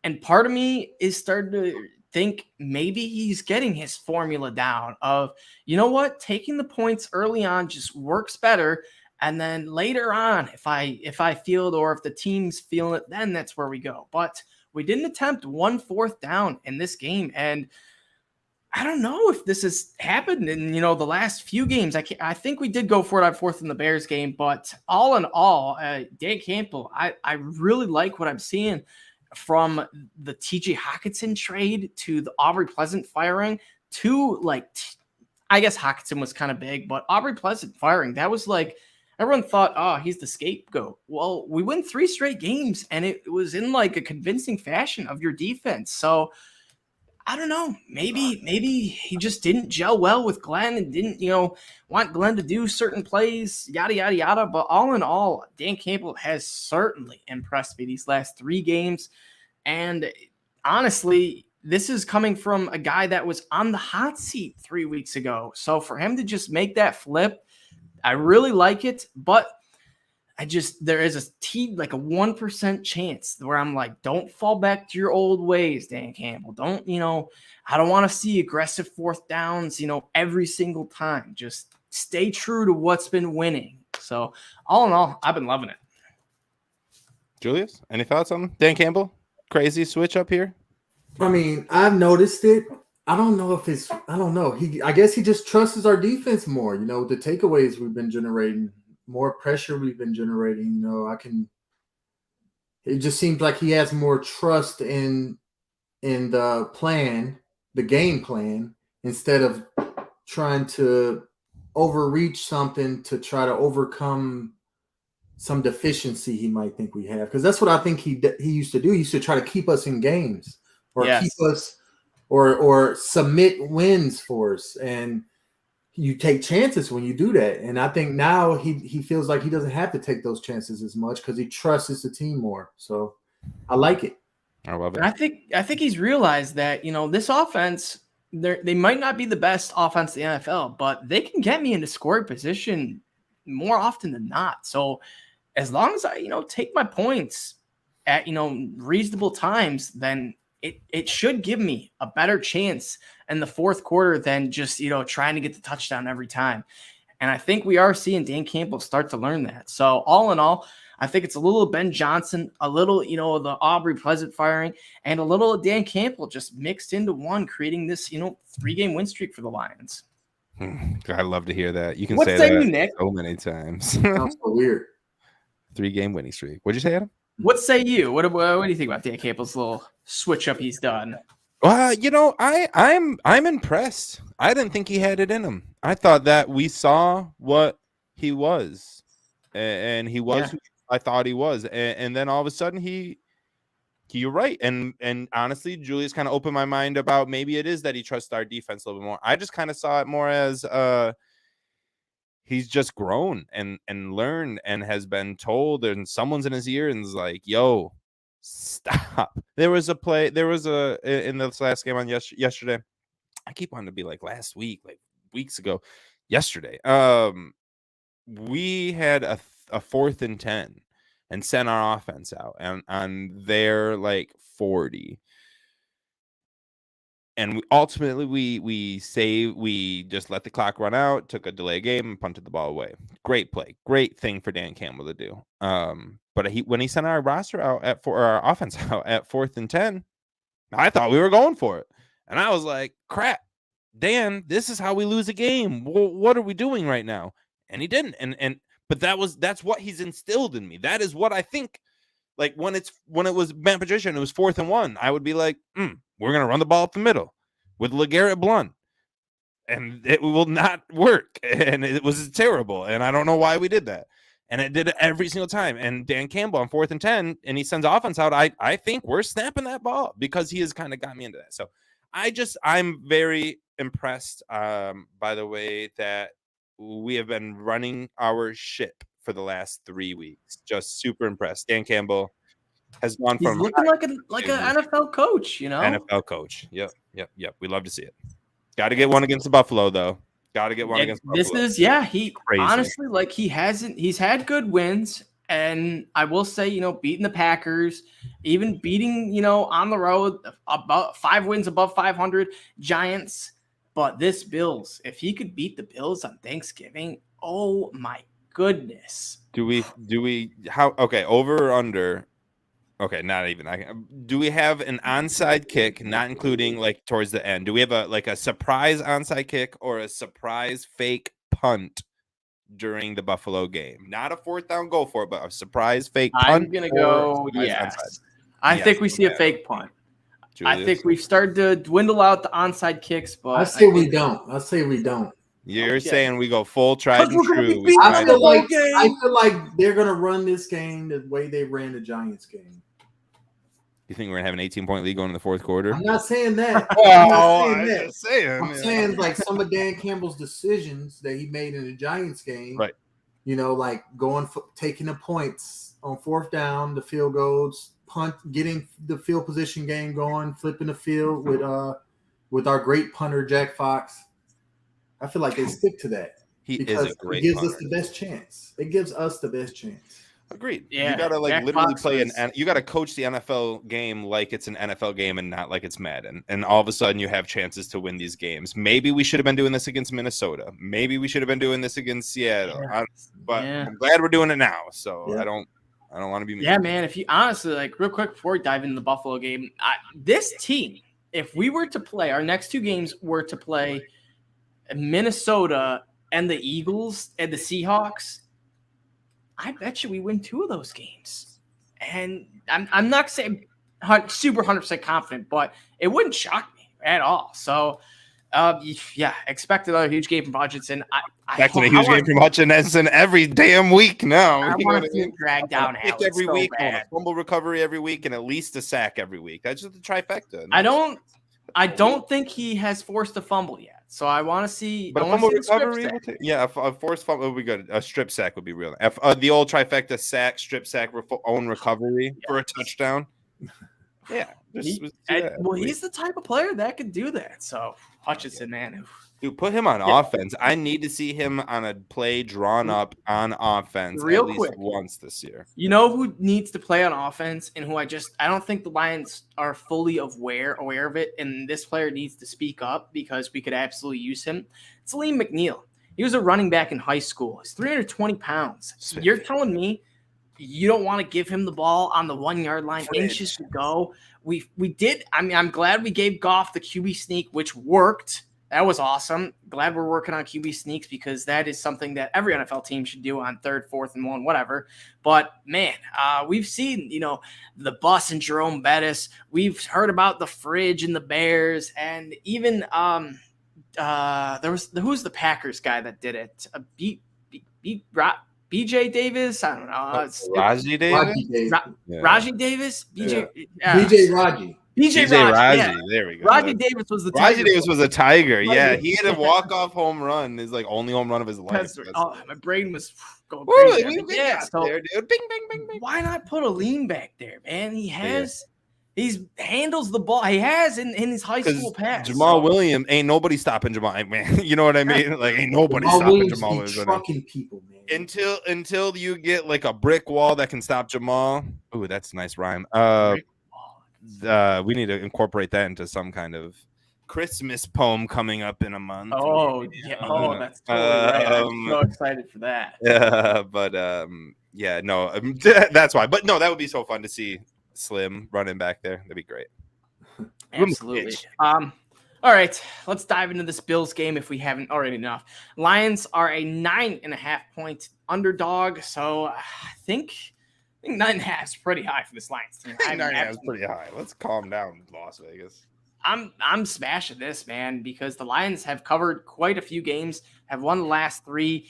And part of me is starting to think maybe he's getting his formula down of, you know what, taking the points early on just works better. And then later on, if I feel it or if the team's feeling it, then that's where we go. But we didn't attempt 1 4th down in this game. And I don't know if this has happened in, the last few games. I think we did go for it on 4th in the Bears game, but all in all, Dan Campbell, I really like what I'm seeing from the TJ Hockenson trade to the Aubrey Pleasant firing to I guess Hockenson was kind of big, but Aubrey Pleasant firing, that was like, everyone thought, oh, he's the scapegoat. Well, we win 3 straight games and it was in like a convincing fashion of your defense. So I don't know. Maybe he just didn't gel well with Glenn and didn't, want Glenn to do certain plays, yada, yada, yada. But all in all, Dan Campbell has certainly impressed me these last 3 games. And honestly, this is coming from a guy that was on the hot seat 3 weeks ago. So for him to just make that flip, I really like it. But there is a 1% chance where I'm like, don't fall back to your old ways, Dan Campbell. Don't, I don't want to see aggressive 4th downs, every single time. Just stay true to what's been winning. So all in all, I've been loving it. Julius, any thoughts on Dan Campbell? Crazy switch up here? I mean, I've noticed it. I don't know. I guess he just trusts our defense more, the takeaways we've been generating. More pressure we've been generating, it just seems like he has more trust in the game plan, instead of trying to overreach something to try to overcome some deficiency he might think we have. Because that's what I think he used to do. He used to try to keep us in games or keep us or submit wins for us. And you take chances when you do that. And I think now he feels like he doesn't have to take those chances as much because he trusts the team more. So I like it. I love it. And I think he's realized that, this offense, they might not be the best offense in the NFL, but they can get me into scoring position more often than not. So as long as I, take my points at, reasonable times, then it should give me a better chance in the 4th quarter than just, trying to get the touchdown every time. And I think we are seeing Dan Campbell start to learn that. So all in all, I think it's a little Ben Johnson, a little, the Aubrey Pleasant firing, and a little Dan Campbell just mixed into one, creating this, 3-game win streak for the Lions. I love to hear that. You can What say say that you, Nick? so many times. Sounds so weird. 3-game winning streak. What'd you say, Adam? What say you? What do you think about Dan Campbell's little switch up he's done? I'm impressed. I didn't think he had it in him. I thought that we saw what he was, and he was who I thought he was, and then all of a sudden you're right. And honestly, Julius kind of opened my mind about maybe it is that he trusts our defense a little bit more. I just kind of saw it more as he's just grown and learned and has been told, and someone's in his ear and is like, yo, stop. There was in this last game on yesterday. I keep wanting to be like last week, like weeks ago, yesterday. We had a 4th and 10 and sent our offense out and on their 40. And we just let the clock run out, took a delay game, and punted the ball away. Great play, great thing for Dan Campbell to do. But when he sent our roster out our offense out at 4th and 10, I thought we were going for it, and I was like, "Crap, Dan, this is how we lose a game. Well, what are we doing right now?" And he didn't. But that's what he's instilled in me. That is what I think. Like when it was man Patricia and it was 4th and 1, I would be like, we're going to run the ball up the middle with LeGarrette Blount. And it will not work. And it was terrible. And I don't know why we did that. And it did it every single time. And Dan Campbell on 4th and 10, and he sends offense out. I think we're snapping that ball because he has kind of got me into that. So I'm very impressed by the way that we have been running our ship for the last 3 weeks. Just super impressed. Dan Campbell has gone He's from looking like an NFL coach, NFL coach. Yep. We love to see it. Got to get one against the Buffalo, though. Got to get one against Buffalo. He crazy. Honestly, like he's had good wins, and I will say, beating the Packers, even beating, on the road, about 5 wins above 500 Giants. But this Bills, if he could beat the Bills on Thanksgiving, oh my goodness. Do we over or under? Okay, not even. Do we have an onside kick, not including like towards the end? Do we have a surprise onside kick or a surprise fake punt during the Buffalo game? Not a 4th down goal for it, but a surprise fake punt. I'm gonna go yes. Onside. I think we see a fake punt. Julius? I think we've started to dwindle out the onside kicks, but I say we don't. You're saying we go full tried and true. I feel like they're gonna run this game the way they ran the Giants game. You think we're gonna have an 18-point lead going in the 4th quarter? I'm not saying that. I'm saying like some of Dan Campbell's decisions that he made in the Giants game. Right. Like taking the points on 4th down, the field goals, punt, getting the field position game going, flipping the field with our great punter Jack Fox. I feel like they stick to that. It gives us the best chance. It gives us the best chance. Agreed. Yeah, you gotta Jack literally Fox play you gotta coach the NFL game like it's an NFL game and not like it's Madden. And all of a sudden you have chances to win these games. Maybe we should have been doing this against Minnesota. Maybe we should have been doing this against Seattle. Yeah. I'm glad we're doing it now. So yeah. I don't want to be mean. Yeah, man. If you honestly real quick before we dive into the Buffalo game, this team, if we were to play our next 2 games were to play Minnesota and the Eagles and the Seahawks, I bet you we win 2 of those games. And I'm not saying super 100% confident, but it wouldn't shock me at all. So, expect another huge game from Hutchinson. Expecting a huge game from Hutchinson every damn week now. I want to see him drag down every week, a fumble recovery every week, and at least a sack every week. That's just the trifecta. I don't think he has forced a fumble yet. So I want to see. But a fumble recovery, a forced fumble would be good. A strip sack would be real. The old trifecta: sack, strip sack, own recovery for a touchdown. Yeah, he's the type of player that could do that. So Hutchinson, man, dude, put him on offense. I need to see him on a play drawn up on offense real at least quick once this year. You know who needs to play on offense, and who I don't think the Lions are fully aware of it. And this player needs to speak up because we could absolutely use him. It's Liam McNeil. He was a running back in high school. He's 320 pounds. You're telling me you don't want to give him the ball on the 1 yard line, inches to go? We did. I mean, I'm glad we gave Goff the QB sneak, which worked. That was awesome. Glad we're working on QB sneaks because that is something that every NFL team should do on 3rd, 4th, and 1, whatever. But man, we've seen, the bus and Jerome Bettis. We've heard about the fridge and the Bears, and even who's the Packers guy that did it? BJ Davis? I don't know. Raji Davis? Raji Davis? BJ Raji. BJ Raji. Yeah. There we go. Raji Davis was the Raji Davis was a tiger. Yeah, he had a walk-off home run. His only home run of his life. My brain was going crazy. There, dude. Bing, bing, bing, bing. Why not put a lean back there, man? He handles the ball. He has in his high school past. Jamal Williams ain't nobody stopping Jamal, man. You know what I mean? Ain't nobody stopping Jamal Williams. Trucking people, man. Until you get a brick wall that can stop Jamal. Ooh, that's a nice rhyme. We need to incorporate that into some kind of Christmas poem coming up in a month. Oh, yeah. Oh, that's totally right. I'm so excited for that. Yeah, but no, that's why. But no, that would be so fun to see Slim running back there. That'd be great. Absolutely. All right, let's dive into this Bills game if we haven't already enough. Lions are a 9.5-point underdog, so I think 9.5 is pretty high for this Lions team. 9.5 is pretty high. Let's calm down, Las Vegas. I'm smashing this, man, because the Lions have covered quite a few games, have won the last 3.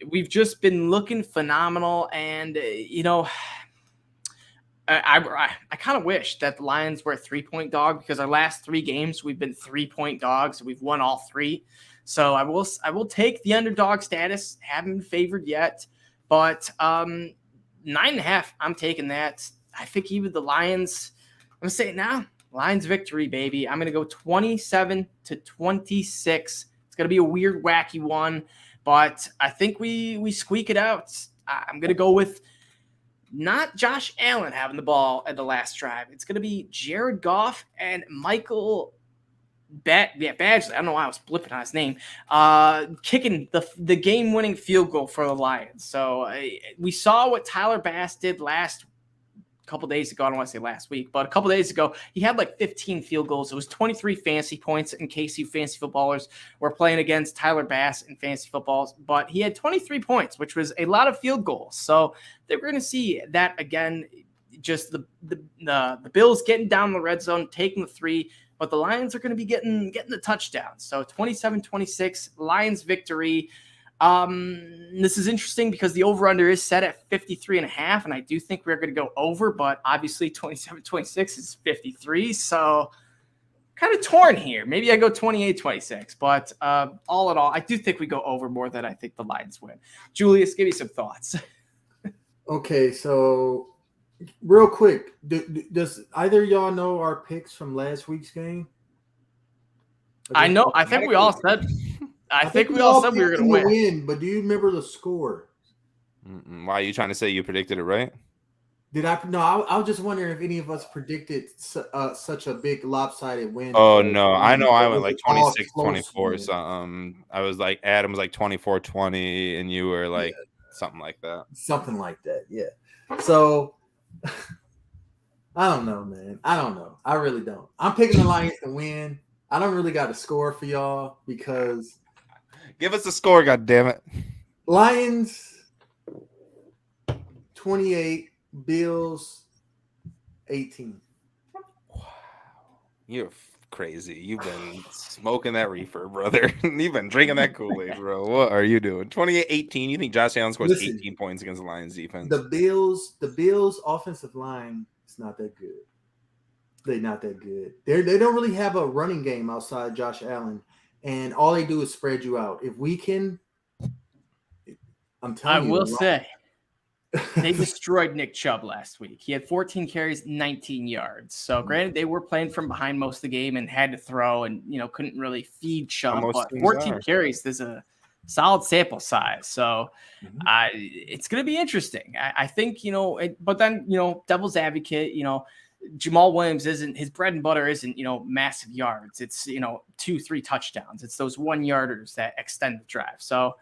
We've just been looking phenomenal, and I kind of wish that the Lions were a 3-point dog, because our last 3 games we've been 3-point dogs. We've won all 3, so I will take the underdog status. Haven't been favored yet, but 9.5. I'm taking that. I think even the Lions. I'm gonna say it now. Lions victory, baby. I'm gonna go 27-26. It's gonna be a weird, wacky one, but I think we squeak it out. I'm gonna go with not Josh Allen having the ball at the last drive. It's going to be Jared Goff and Michael Badgley. I don't know why I was blipping on his name. Kicking the game-winning field goal for the Lions. So we saw what Tyler Bass did last couple days ago. I don't want to say last week, but a couple days ago, he had like 15 field goals. It was 23 fantasy points in case you fantasy footballers were playing against Tyler Bass in fantasy footballs, but he had 23 points, which was a lot of field goals. So they're going to see that again, just the Bills getting down the red zone, taking the 3, but the Lions are going to be getting the touchdown. So 27-26 Lions victory. This is interesting because the over-under is set at 53.5, and I do think we're going to go over, but obviously 27-26 is 53, so kind of torn here. Maybe I go 28-26, but all in all, I do think we go over more than I think the Lions win. Julius, give me some thoughts. Okay, so real quick, does either of y'all know our picks from last week's game? I know. I think we all said. I think we all said we were going to win. But do you remember the score? Why are you trying to say you predicted it right? Did I? No, I was just wondering if any of us predicted such a big lopsided win. Oh, no. I know I went like 26-24. So, I was like, Adam was like 24-20, and you were like something like that. Something like that, yeah. So, I don't know, man. I don't know. I really don't. I'm picking the Lions to win. I don't really got a score for y'all because... Give us a score, goddammit. Lions 28, Bills 18. Wow. You're crazy. You've been smoking that reefer, brother. You've been drinking that Kool-Aid, bro. What are you doing? 28-18. You think Josh Allen scores 18 points against the Lions defense? The Bills offensive line is not that good. They're not that good. They don't really have a running game outside Josh Allen. And all they do is spread you out. If we can, I'm telling you. I will say, they destroyed Nick Chubb last week. He had 14 carries, 19 yards. So granted, they were playing from behind most of the game and had to throw and, couldn't really feed Chubb. But 14 carries is a solid sample size. So it's going to be interesting. I think, but then, devil's advocate, Jamal Williams his bread and butter isn't, massive yards. It's, 2-3 touchdowns. It's those 1-yarders that extend the drive. So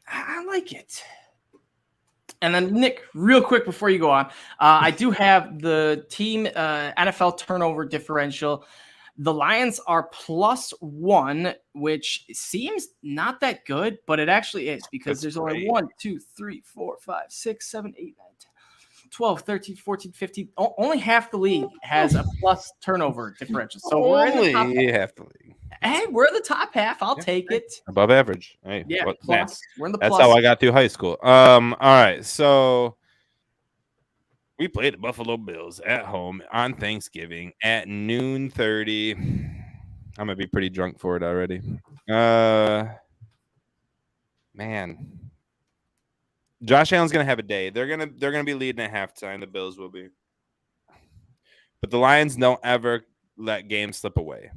I like it. And then Nick, real quick before you go on, I do have the team NFL turnover differential. The Lions are +1, which seems not that good, but it actually is because there's only 1, 2, 3, 4, 5, 6, 7, 8, 9, 10. 12, 13, 14, 15. Only half the league has a plus turnover differential. So we're in the top half the league. Hey, we're in the top half. I'll take it. Above average. Hey, yeah, plus. We're in the that's plus. how I got through high school. All right. So we played the Buffalo Bills at home on Thanksgiving at 12:30. I'm gonna be pretty drunk for it already. Man. Josh Allen's gonna have a day. They're gonna be leading at halftime. The Bills will be, but the Lions don't ever let games slip away.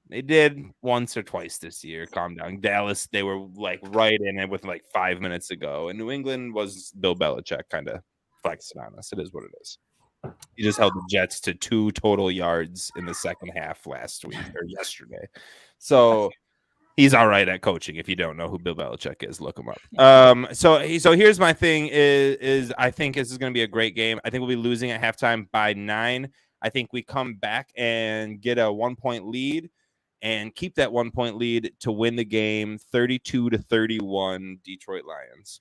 They did once or twice this year. Calm down, Dallas. They were like right in it with like 5 minutes ago, and New England was Bill Belichick kind of flexing on us. It is what it is. He just held the Jets to 2 total yards in the second half last week or yesterday. So. He's all right at coaching. If you don't know who Bill Belichick is, look him up. So here's my thing is I think this is going to be a great game. I think we'll be losing at halftime by 9. I think we come back and get a 1-point lead and keep that 1-point lead to win the game 32-31 Detroit Lions.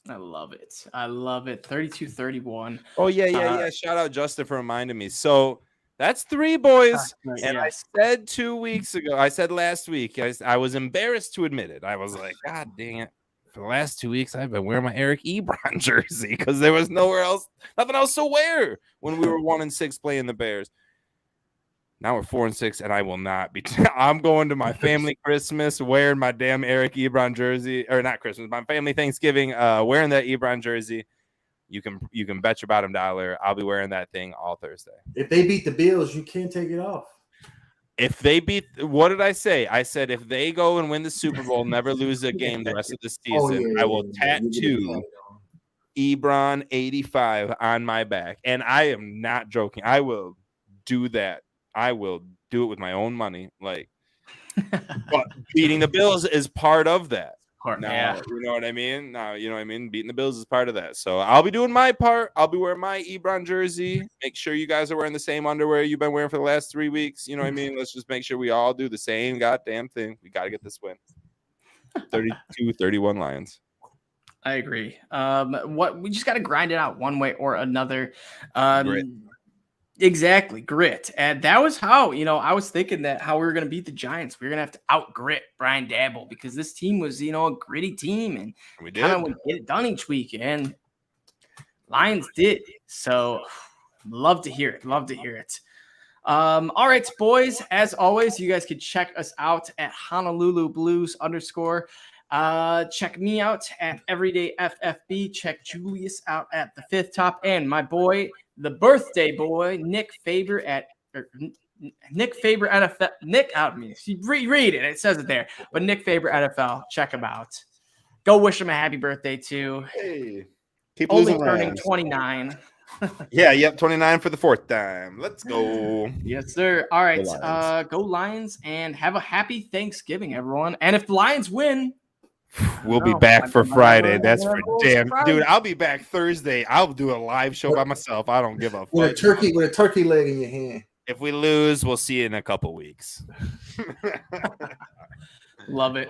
I love it. 32-31. Oh, yeah. Shout out Justin for reminding me. So That's 3, boys. Right, And yes. I said 2 weeks ago, I said last week, I was embarrassed to admit it. I was like, God dang it. For the last 2 weeks, I've been wearing my Eric Ebron jersey because there was nothing else to wear when we were 1-6 playing the Bears. Now we're 4-6, and I will not be. I'm going to my family Christmas wearing my damn Eric Ebron jersey, or not Christmas, my family Thanksgiving, wearing that Ebron jersey. You can bet your bottom dollar I'll be wearing that thing all Thursday. If they beat the Bills, you can't take it off. If they beat, what did I say? I said if they go and win the Super Bowl, never lose a game the rest of the season, I will tattoo Ebron 85 on my back. And I am not joking. I will do that. I will do it with my own money. Like, but beating the Bills is part of that. Now, you know what I mean? Now, you know what I mean? Beating the Bills is part of that. So I'll be doing my part. I'll be wearing my Ebron jersey. Make sure you guys are wearing the same underwear you've been wearing for the last 3 weeks. You know what I mean? Let's just make sure we all do the same goddamn thing. We got to get this win. 32-31 Lions. I agree. We just got to grind it out one way or another. Grit. Exactly, grit. And that was how, I was thinking that how we were going to beat the Giants. We were going to have to out-grit Brian Daboll because this team was, a gritty team and we did kind of would get it done each week. And Lions did. So love to hear it. Love to hear it. All right, boys. As always, you guys can check us out at Honolulu Blues _ check me out at Everyday FFB. Check Julius out at the Fifth Top, and my boy, the birthday boy, Nick Faber NFL. Nick out me. Read it. It says it there. But Nick Faber NFL. Check him out. Go wish him a happy birthday too. Hey, keep only losing turning rounds. 29. Yep, 29 for the 4th time. Let's go. Yes, sir. All right, Go Lions. Go Lions, and have a happy Thanksgiving, everyone. And if the Lions win, we'll be back for Friday. That's for damn, dude. I'll be back Thursday. I'll do a live show by myself. I don't give a fuck. With a turkey leg in your hand. If we lose, we'll see you in a couple weeks. Love it.